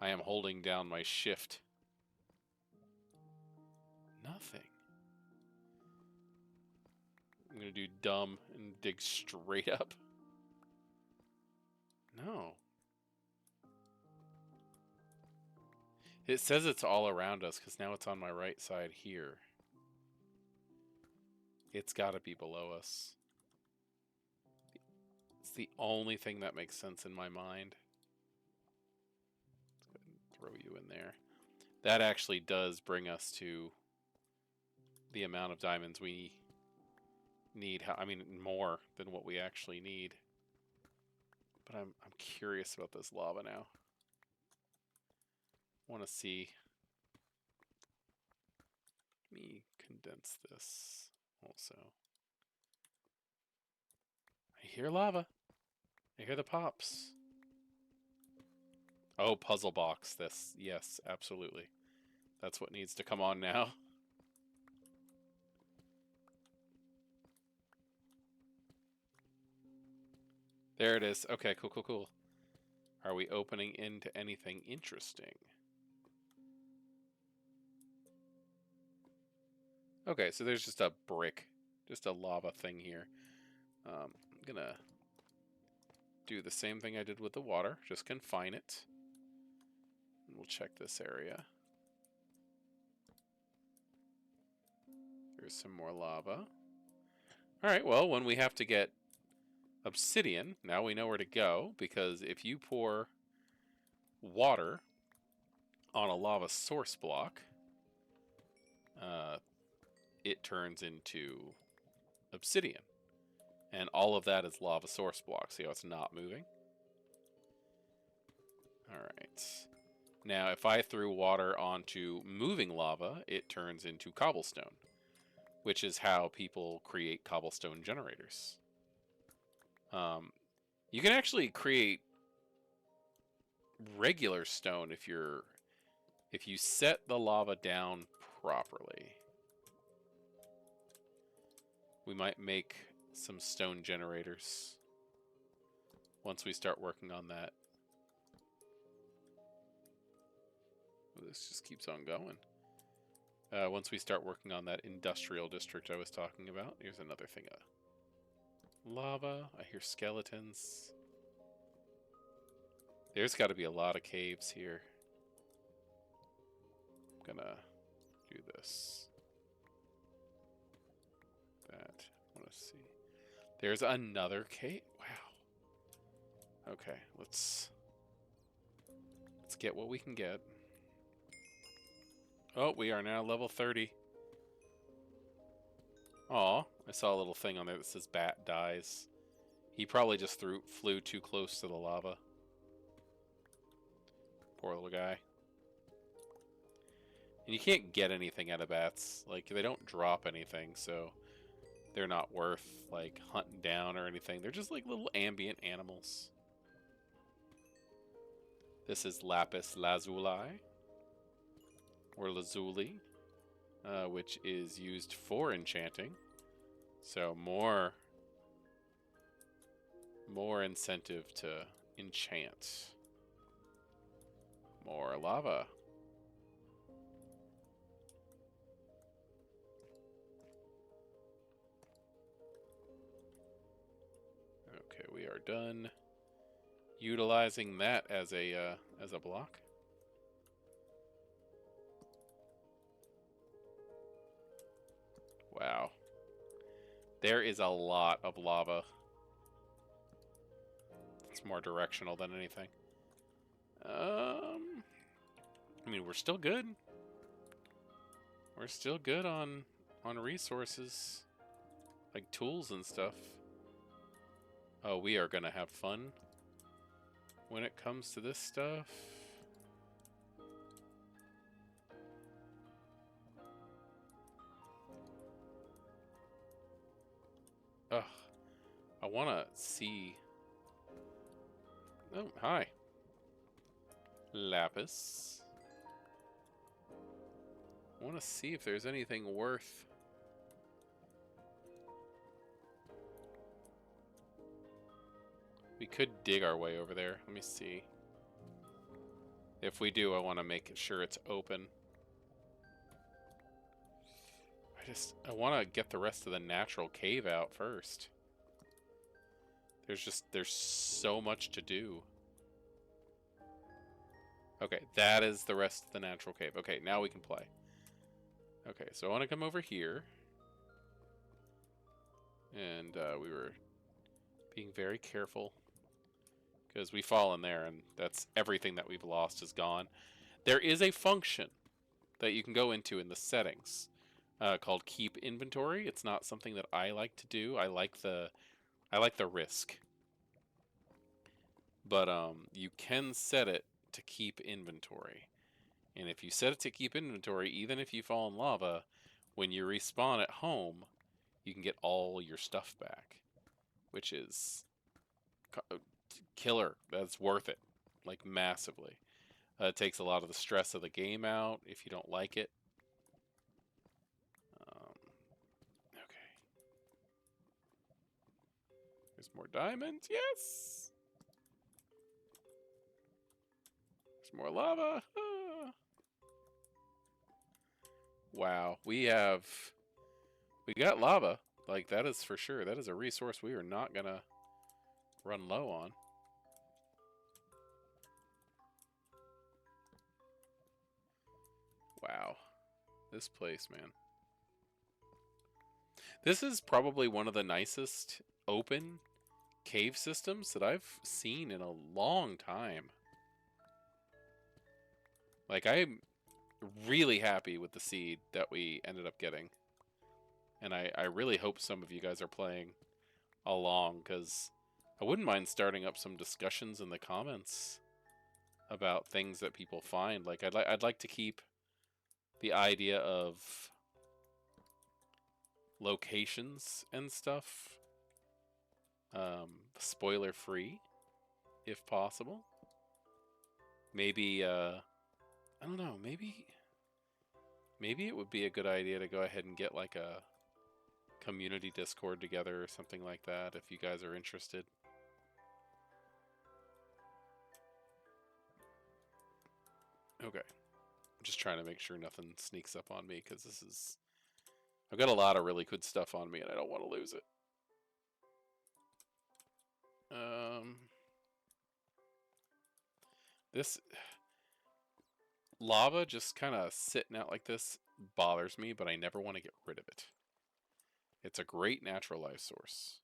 I am holding down my shift. Nothing. I'm going to do dumb and dig straight up. No. It says it's all around us because now it's on my right side here. It's got to be below us. It's the only thing that makes sense in my mind. Let's go ahead and throw you in there. That actually does bring us to the amount of diamonds we need. I mean, more than what we actually need. But I'm curious about this lava now. I want to see. Let me condense this also. I hear lava. I hear the pops. Oh, puzzle box. This. Yes, absolutely. That's what needs to come on now. There it is. Okay, cool, cool, cool. Are we opening into anything interesting? Okay, so there's just a brick. Just a lava thing here. I'm gonna do the same thing I did with the water. Just confine it. And we'll check this area. There's some more lava. Alright, well, when we have to get obsidian, now we know where to go, because if you pour water on a lava source block, it turns into obsidian. And all of that is lava source block. See how it's not moving? Alright. Now, if I threw water onto moving lava, it turns into cobblestone, which is how people create cobblestone generators. You can actually create regular stone if you set the lava down properly. We might make some stone generators once we start working on that. This just keeps on going. Once we start working on that industrial district I was talking about. Here's another thing. Lava. I hear skeletons. There's got to be a lot of caves here. I'm gonna do this. That. I want to see. There's another cave. Wow. Okay, let's get what we can get. Oh, we are now level 30. Aw, I saw a little thing on there that says bat dies. He probably just flew too close to the lava. Poor little guy. And you can't get anything out of bats. Like, they don't drop anything, so they're not worth, like, hunting down or anything. They're just like little ambient animals. This is lapis lazuli, or lazuli, which is used for enchanting. So more incentive to enchant. More lava. Okay, we are done utilizing that as a block. Wow. There is a lot of lava. It's more directional than anything. I mean, we're still good. We're still good on resources, like tools and stuff. Oh, we are gonna have fun when it comes to this stuff. Ugh, I wanna see. Oh, hi. Lapis. I wanna see if there's anything worth. We could dig our way over there. Let me see. If we do, I want to make sure it's open. I want to get the rest of the natural cave out first. There's so much to do. Okay, that is the rest of the natural cave. Okay, now we can play. Okay, so I want to come over here. And we were being very careful. Because we fall in there, and that's everything that we've lost is gone. There is a function that you can go into in the settings called Keep Inventory. It's not something that I like to do. I like the risk. But you can set it to keep inventory. And if you set it to keep inventory, even if you fall in lava, when you respawn at home, you can get all your stuff back, which is killer. That's worth it, like massively. It takes a lot of the stress of the game out if you don't like it. Okay. There's more diamonds. Yes! There's more lava. Ah. Wow. We got lava. Like, that is for sure. That is a resource we are not going to run low on. Wow. This place, man. This is probably one of the nicest open cave systems that I've seen in a long time. Like, I'm really happy with the seed that we ended up getting. And I really hope some of you guys are playing along, because I wouldn't mind starting up some discussions in the comments about things that people find. Like, I'd like to keep the idea of locations and stuff spoiler free, if possible. Maybe I don't know, maybe it would be a good idea to go ahead and get like a community Discord together or something like that if you guys are interested. Okay. I'm just trying to make sure nothing sneaks up on me, because I've got a lot of really good stuff on me and I don't want to lose it. This lava just kind of sitting out like this bothers me, but I never want to get rid of it. It's a great natural life source.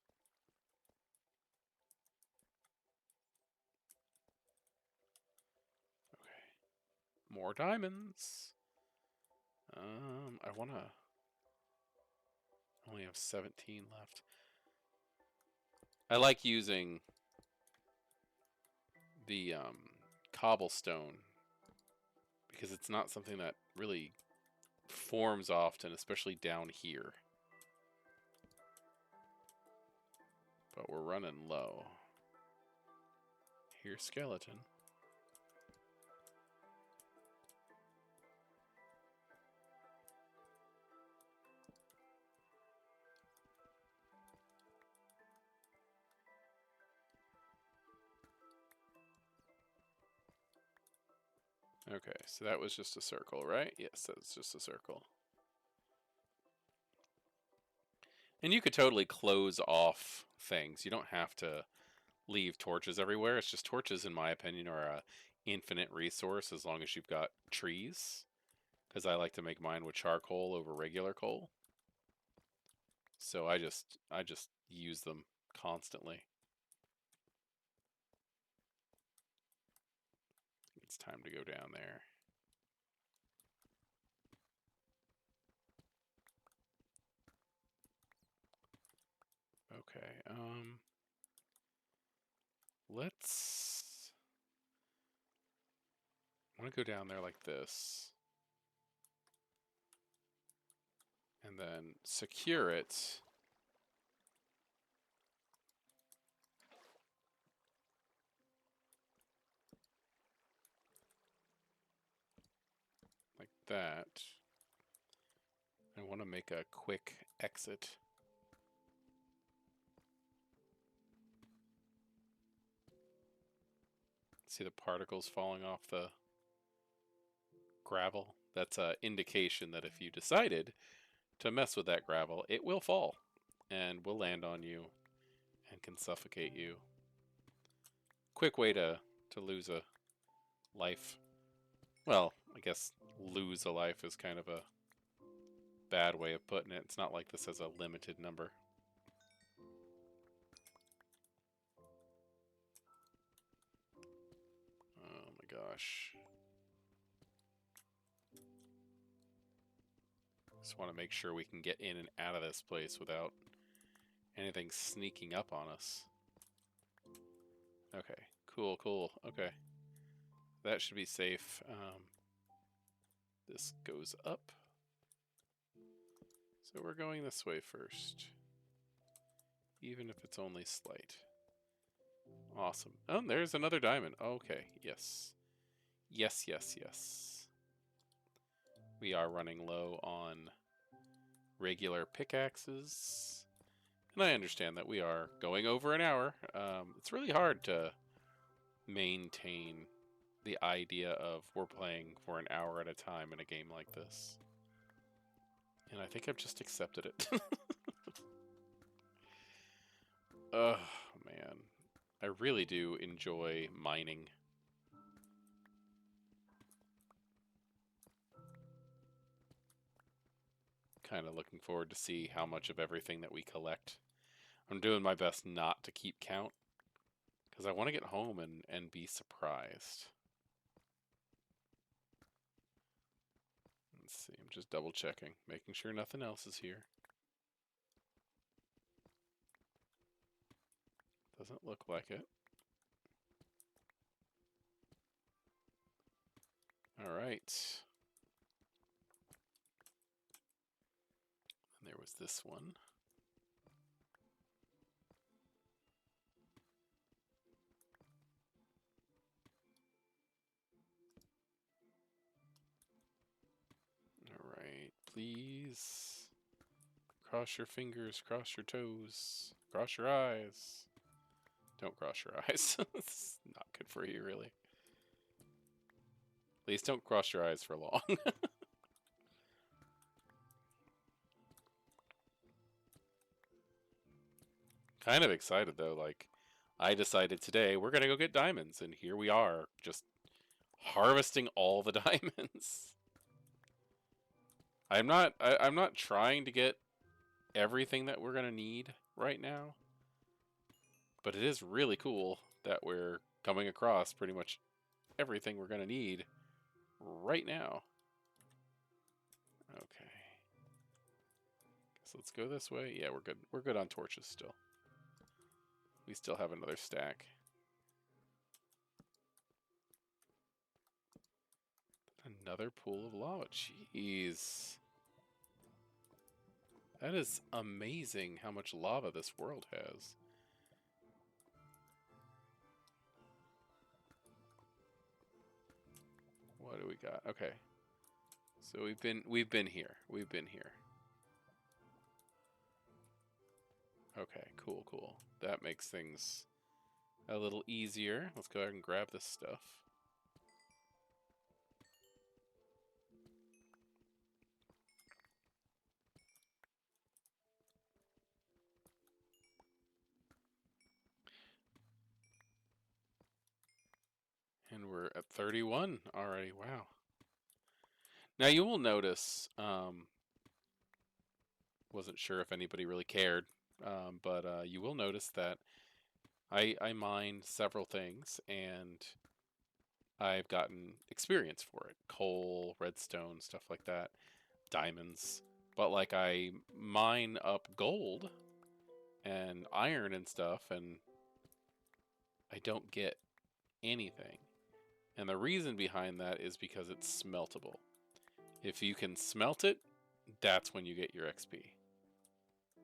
Okay. More diamonds. I want to... only have 17 left. I like using the cobblestone because it's not something that really forms often, especially down here. But we're running low. Here's skeleton. Okay, so that was just a circle, right? Yes, that's just a circle. And you could totally close off things. You don't have to leave torches everywhere. It's just torches, in my opinion, are a infinite resource as long as you've got trees. Because I like to make mine with charcoal over regular coal. So I just use them constantly. It's time to go down there. Okay. Let's. I want to go down there like this, and then secure it. Like that. I want to make a quick exit. See the particles falling off the gravel? That's an indication that if you decided to mess with that gravel, it will fall and will land on you and can suffocate you. Quick way to lose a life. Well, I guess lose a life is kind of a bad way of putting it. It's not like this has a limited number. Oh my gosh. Just want to make sure we can get in and out of this place without anything sneaking up on us. Okay, cool. Okay. That should be safe. This goes up. So we're going this way first. Even if it's only slight. Awesome. Oh, there's another diamond. Okay, yes. Yes. We are running low on regular pickaxes. And I understand that we are going over an hour. It's really hard to maintain the idea of we're playing for an hour at a time in a game like this. And I think I've just accepted it. Oh, man. I really do enjoy mining. Kind of looking forward to see how much of everything that we collect. I'm doing my best not to keep count, because I want to get home and be surprised. Let's see, I'm just double checking, making sure nothing else is here. Doesn't look like it. Alright. And there was this one. Alright, please. Cross your fingers, cross your toes, cross your eyes. Don't cross your eyes. It's not good for you, really. Please don't cross your eyes for long. Kind of excited, though. Like, I decided today we're going to go get diamonds, and here we are, just harvesting all the diamonds. I'm not trying to get everything that we're going to need right now. But it is really cool that we're coming across pretty much everything we're going to need right now. Okay. So let's go this way. Yeah, we're good. We're good on torches still. We still have another stack. Another pool of lava. Jeez. That is amazing how much lava this world has. What do we got? Okay. So we've been here. We've been here. Okay, cool. That makes things a little easier. Let's go ahead and grab this stuff. And we're at 31 already. Wow. Now you will notice, wasn't sure if anybody really cared, but you will notice that I mined several things and I've gotten experience for it. Coal, redstone, stuff like that, diamonds. But like I mine up gold and iron and stuff, and I don't get anything. And the reason behind that is because it's smeltable. If you can smelt it, that's when you get your XP.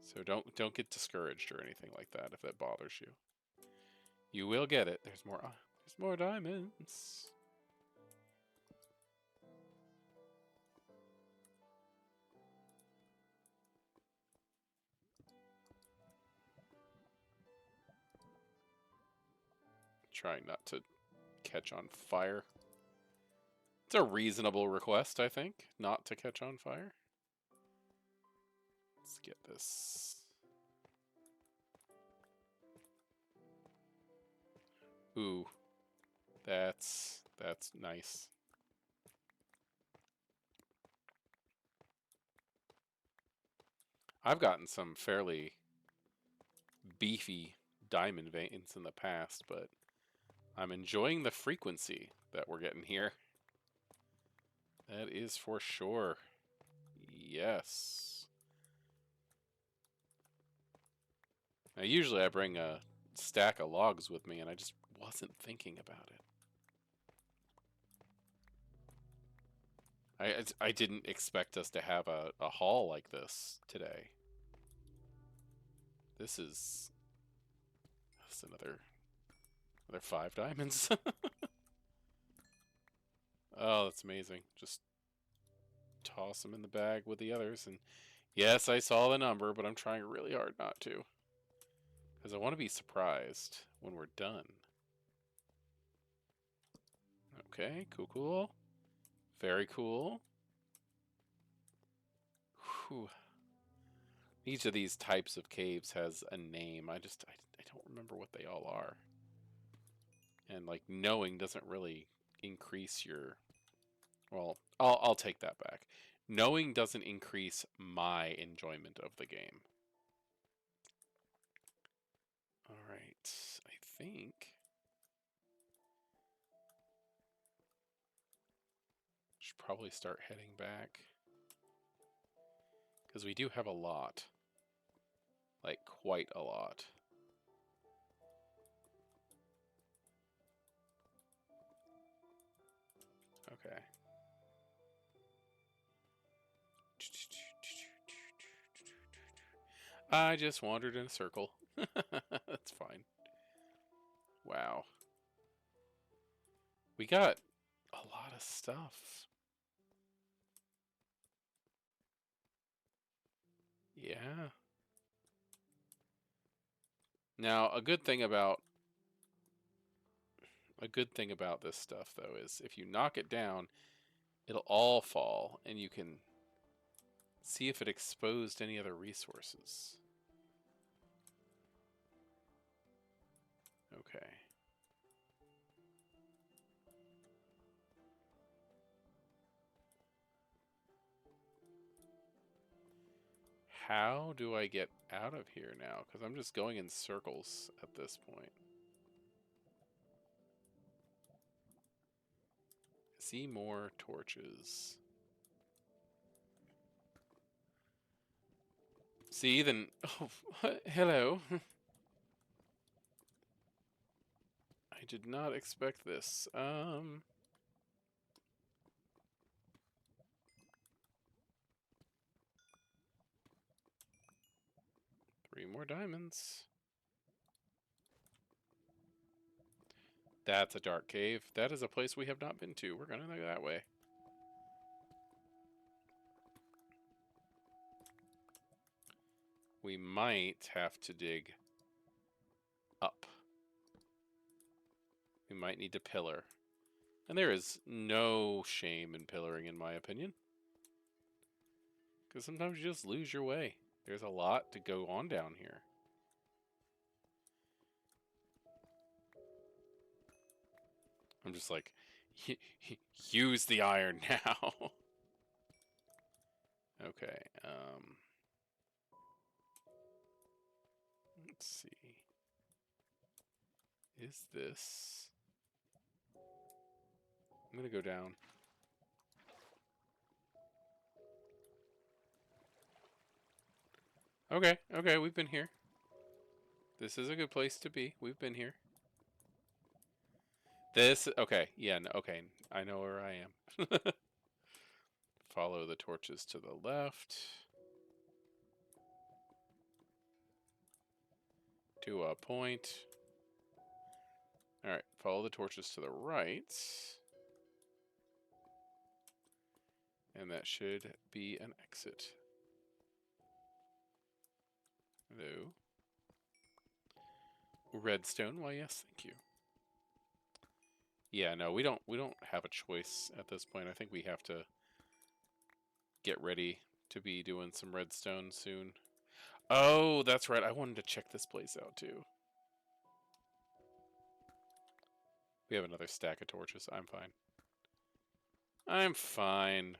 So don't get discouraged or anything like that if that bothers you. You will get it. There's more diamonds. Trying not to catch on fire. It's a reasonable request, I think, not to catch on fire. Let's get this. Ooh, that's nice. I've gotten some fairly beefy diamond veins in the past, but I'm enjoying the frequency that we're getting here. That is for sure. Yes. Now, usually I bring a stack of logs with me, and I just wasn't thinking about it. I didn't expect us to have a haul like this today. This is another 5 diamonds. Oh, that's amazing. Just toss them in the bag with the others. And yes, I saw the number, but I'm trying really hard not to. Because I want to be surprised when we're done. Okay, cool. Very cool. Whew. Each of these types of caves has a name. I don't remember what they all are. And like knowing doesn't really increase your... Well, I'll take that back. Knowing doesn't increase my enjoyment of the game. Alright, I think... should probably start heading back. Because we do have a lot. Like, quite a lot. Okay. I just wandered in a circle. That's fine. Wow. We got a lot of stuff. Yeah. Now, a good thing about this stuff though is if you knock it down, it'll all fall and you can see if it exposed any other resources. Okay. How do I get out of here now? Because I'm just going in circles at this point. See more torches. See, then... Oh, hello. I did not expect this. 3 more diamonds. That's a dark cave. That is a place we have not been to. We're gonna go that way. We might have to dig up. We might need to pillar. And there is no shame in pillaring, in my opinion. Because sometimes you just lose your way. There's a lot to go on down here. I'm just like, use the iron now. Okay, let's see. Is this... I'm gonna go down. Okay, we've been here. This is a good place to be. We've been here. This, okay, yeah, no, okay, I know where I am. Follow the torches to the left. To a point. Alright, follow the torches to the right. And that should be an exit. Hello. Redstone, why yes, thank you. Yeah, no, we don't have a choice at this point. I think we have to get ready to be doing some redstone soon. Oh, that's right. I wanted to check this place out too. We have another stack of torches. I'm fine. I'm fine.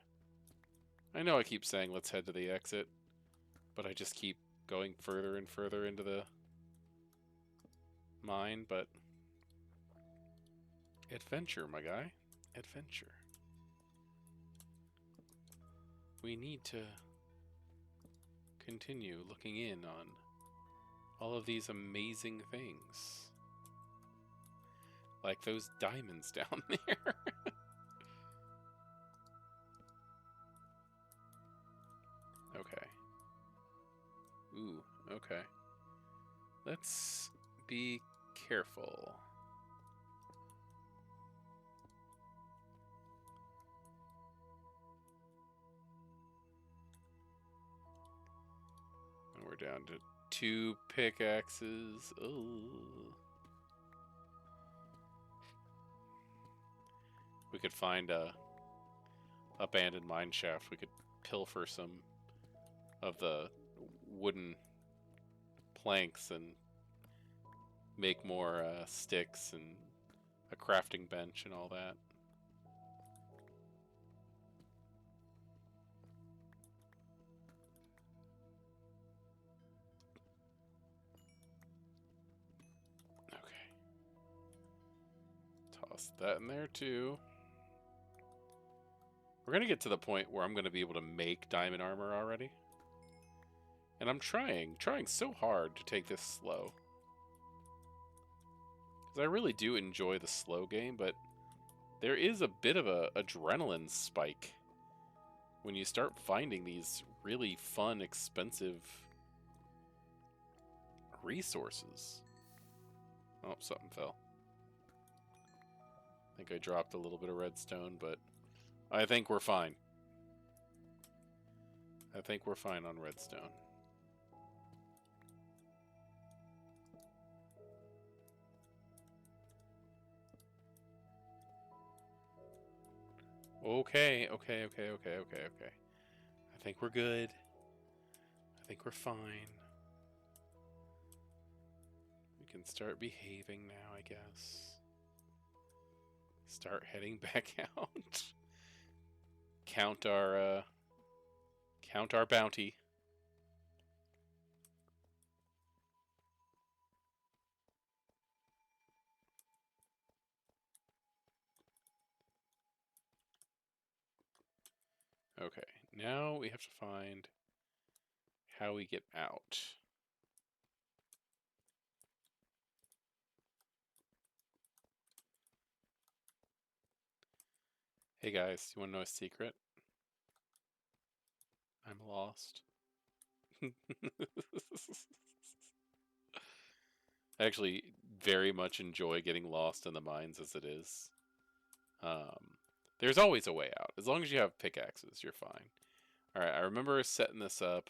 I know I keep saying let's head to the exit, but I just keep going further and further into the mine, but adventure, my guy. Adventure. We need to continue looking in on all of these amazing things. Like those diamonds down there. Okay. Ooh, okay. Let's be careful. And we're down to 2 pickaxes. Ooh. We could find a abandoned mine shaft. We could pilfer some of the wooden planks and make more sticks and a crafting bench and all that. Okay. Toss that in there too. We're going to get to the point where I'm going to be able to make diamond armor already. And I'm trying so hard to take this slow. Because I really do enjoy the slow game, but there is a bit of a adrenaline spike when you start finding these really fun, expensive resources. Oh, something fell. I think I dropped a little bit of redstone, but I think we're fine. I think we're fine on redstone. Okay. I think we're good. I think we're fine. We can start behaving now, I guess. Start heading back out. Count our bounty. Okay, now we have to find how we get out. Hey guys, you want to know a secret? I'm lost. I actually very much enjoy getting lost in the mines as it is. There's always a way out. As long as you have pickaxes, you're fine. Alright, I remember setting this up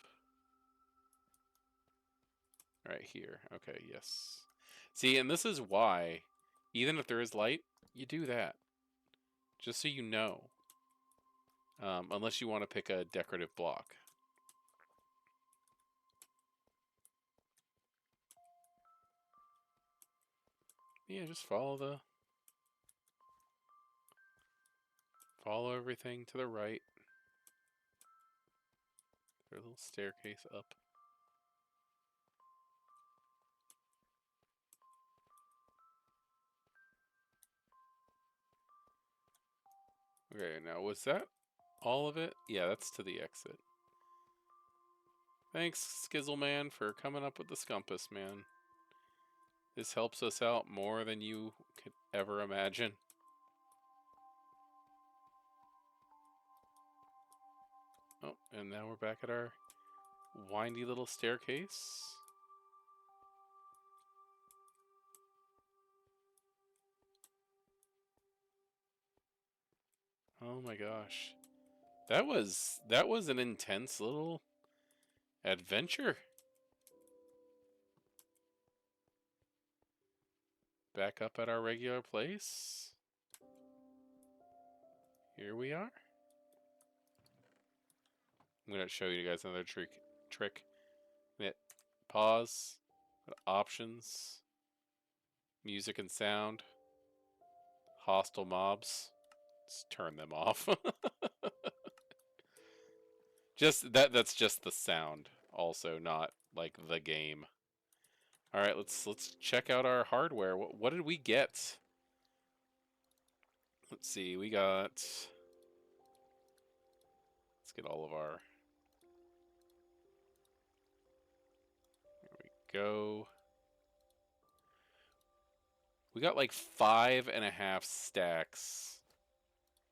right here. Okay, yes. See, and this is why, even if there is light, you do that. Just so you know. Unless you want to pick a decorative block. Yeah, just follow everything to the right. There's a little staircase up. Okay, now was that all of it? Yeah, that's to the exit. Thanks, Skizzle Man, for coming up with the Scumpus, man. This helps us out more than you could ever imagine. Oh, and now we're back at our windy little staircase. Oh my gosh. That was an intense little adventure. Back up at our regular place. Here we are. I'm going to show you guys another trick. Hit pause, options, music and sound, hostile mobs. Let's turn them off. That's just the sound, also not like the game. All right, let's check out our hardware. What did we get? Let's see. We got. Let's get all of our. There we go. We got like 5.5 stacks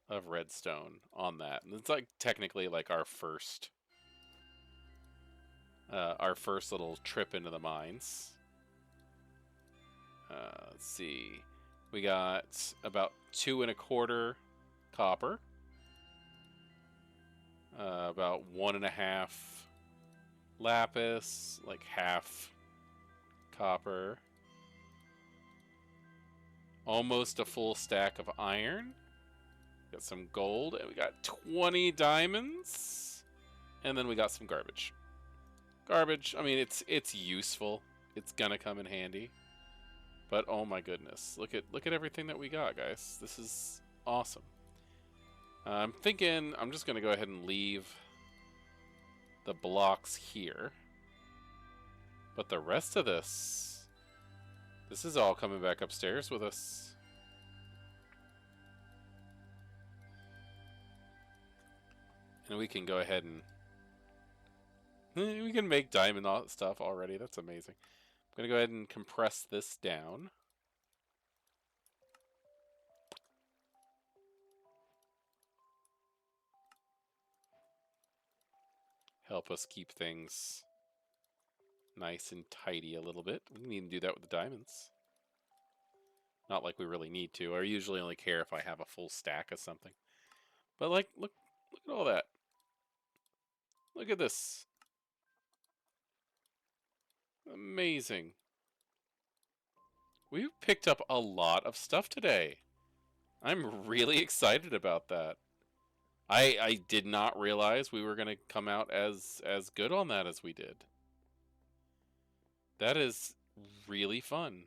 of redstone on that, and it's like technically like our first little trip into the mines. Let's see. We got about 2.25 copper. About 1.5 lapis, like half copper. Almost a full stack of iron. Got some gold, and we got 20 diamonds. And then we got some garbage. Garbage, I mean, it's useful. It's gonna come in handy. But oh my goodness, look at everything that we got, guys. This is awesome. I'm thinking I'm just gonna go ahead and leave the blocks here. But the rest of this is all coming back upstairs with us. And we can go ahead and we can make diamond stuff already. That's amazing. I'm gonna go ahead and compress this down. Help us keep things nice and tidy a little bit. We can even do that with the diamonds. Not like we really need to. I usually only care if I have a full stack of something. But like, look at all that. Look at this. Amazing. We've picked up a lot of stuff today. I'm really excited about that. I did not realize we were going to come out as good on that as we did. That is really fun.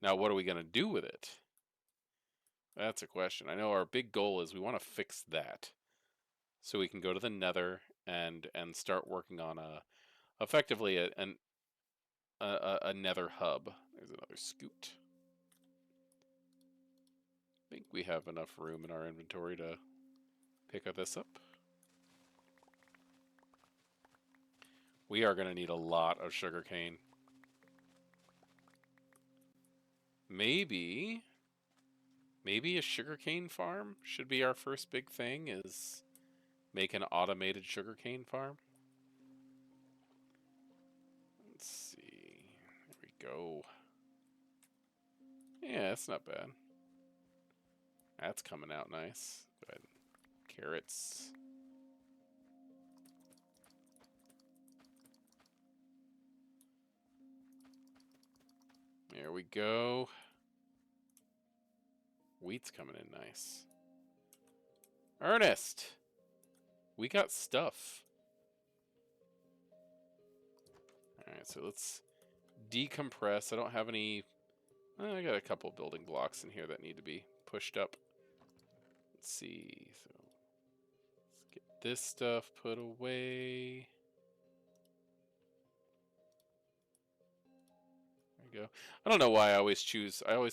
Now, what are we going to do with it? That's a question. I know our big goal is we want to fix that, so we can go to the Nether and start working on effectively a Nether hub. There's another scoot. I think we have enough room in our inventory to pick this up. We are going to need a lot of sugarcane. Maybe a sugarcane farm should be our first big thing, is make an automated sugarcane farm. Let's see. There we go. Yeah, that's not bad. That's coming out nice. Go ahead. Carrots. There we go. Wheat's coming in nice. Ernest! We got stuff. Alright, so let's decompress. I don't have any... I got a couple building blocks in here that need to be pushed up. Let's see. So let's get this stuff put away. There we go. I don't know why I always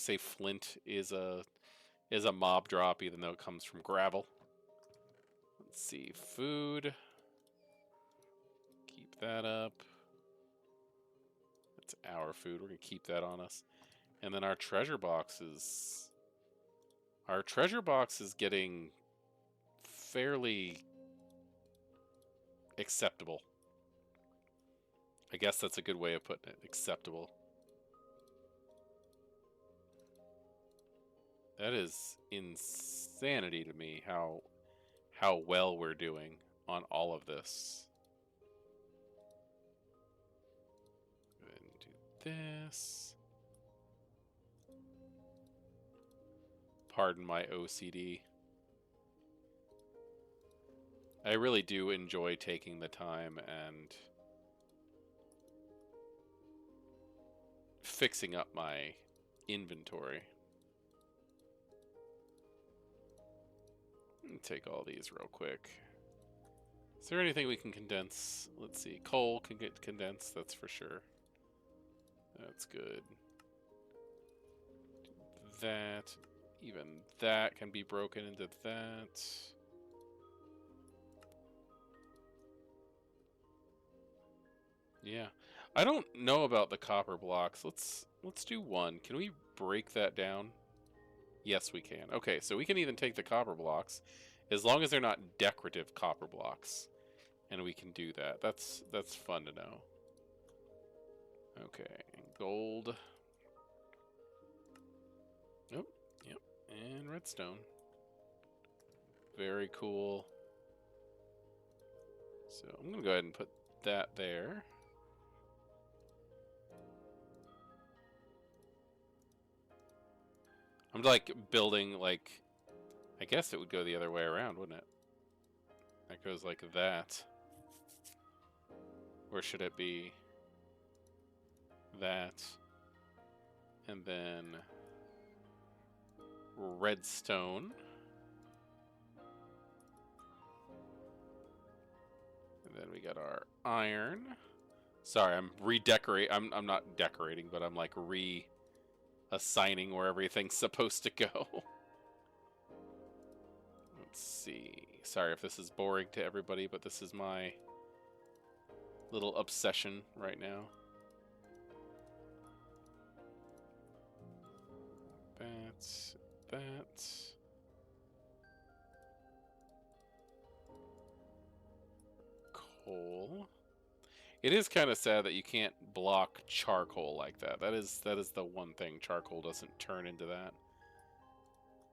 say flint is a mob drop, even though it comes from gravel. Let's see. Food. Keep that up. It's our food. We're gonna keep that on us. And then our treasure box is getting fairly acceptable. I guess that's a good way of putting it. Acceptable. That is insanity to me how well we're doing on all of this. Go ahead and do this. Pardon my OCD. I really do enjoy taking the time and fixing up my inventory. Take all these real quick. Is there anything we can condense? Let's see. Coal can get condensed, that's for sure. That's good. That. Even that can be broken into that. Yeah. I don't know about the copper blocks. Let's do one. Can we break that down? Yes, we can. Okay, so we can even take the copper blocks as long as they're not decorative copper blocks. And we can do that. That's fun to know. Okay, gold. Oh, yep. And redstone. Very cool. So I'm going to go ahead and put that there. I'm like building like, I guess it would go the other way around, wouldn't it? That goes like that. Or should it be that? And then redstone. And then we got our iron. Sorry, I'm redecorating. I'm not decorating, but I'm like reassigning where everything's supposed to go. Let's see. Sorry if this is boring to everybody, but this is my little obsession right now. That. Coal. It is kind of sad that you can't block charcoal like that. That is the one thing. Charcoal doesn't turn into that.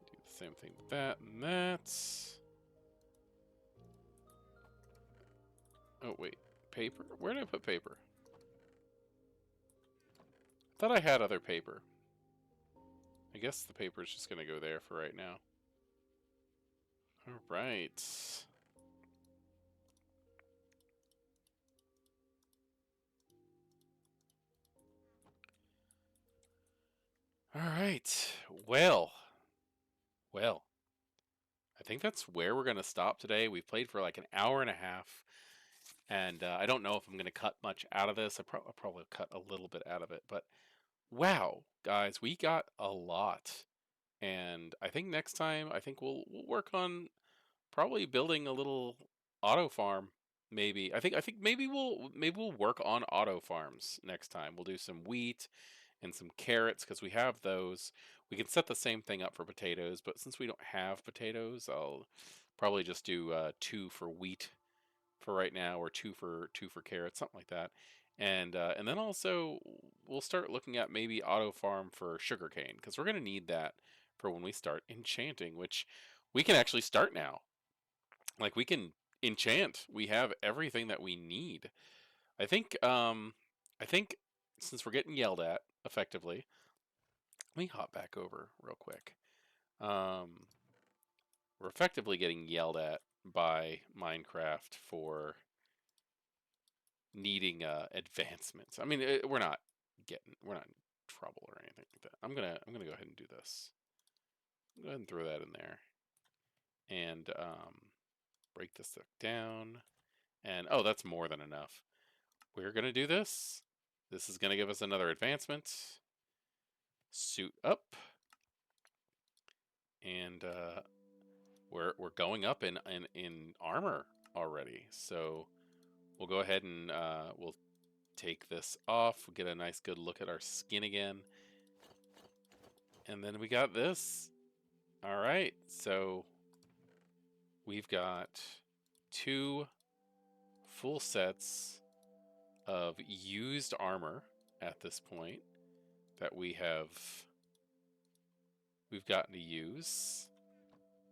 Do the same thing with that and that. Oh wait, paper? Where did I put paper? I thought I had other paper. I guess the paper is just gonna go there for right now. All right. All right. Well. I think that's where we're going to stop today. We've played for like an hour and a half, and I don't know if I'm going to cut much out of this. I'll probably cut a little bit out of it, but wow, guys, we got a lot. And I think next time, I think we'll work on probably building a little auto farm. Maybe I think maybe we'll work on auto farms next time. We'll do some wheat and some carrots because we have those. We can set the same thing up for potatoes, but since we don't have potatoes, I'll probably just do 2 for wheat for right now, or two for carrots, something like that. And then also we'll start looking at maybe auto farm for sugarcane because we're gonna need that for when we start enchanting, which we can actually start now. Like we can enchant. We have everything that we need. I think I think since we're getting yelled at effectively, let me hop back over real quick. Um, we're effectively getting yelled at by Minecraft for needing advancements. I mean, we're not in trouble or anything like that. I'm gonna go ahead and do this. Go ahead and throw that in there, and break this stuff down. And oh, that's more than enough. We're gonna do this. This is gonna give us another advancement. Suit up, and we're going up in armor already. So we'll go ahead and we'll take this off. We'll get a nice good look at our skin again. And then we got this. All right, so we've got 2 full sets of used armor at this point that we've gotten to use.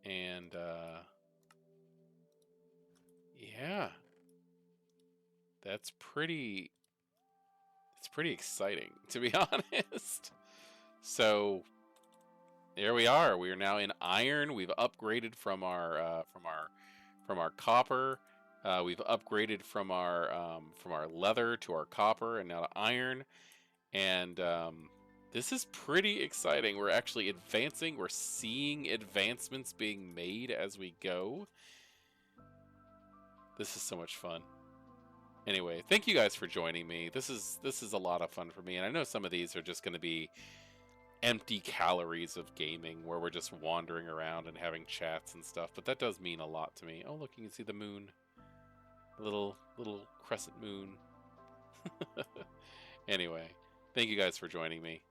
And yeah, it's pretty exciting, to be honest. So there we are. We are now in iron. We've upgraded from our copper. We've upgraded from our leather to our copper, and now to iron. And this is pretty exciting. We're actually advancing. We're seeing advancements being made as we go. This is so much fun. Anyway, thank you guys for joining me. This is a lot of fun for me, and I know some of these are just going to be empty calories of gaming where we're just wandering around and having chats and stuff, but that does mean a lot to me. Oh, look, you can see the moon. A little crescent moon. Anyway, thank you guys for joining me.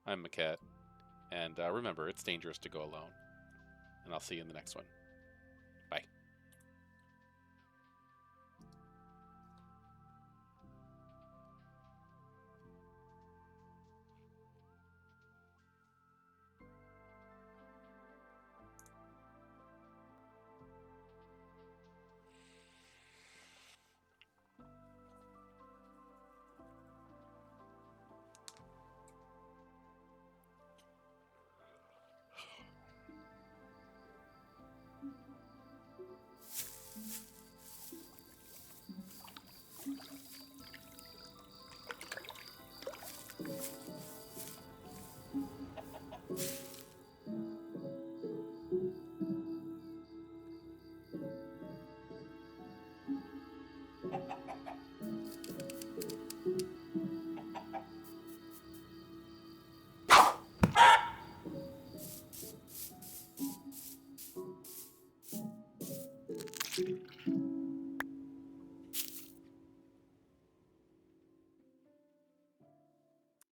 I'm Maquette, and remember, it's dangerous to go alone. And I'll see you in the next one.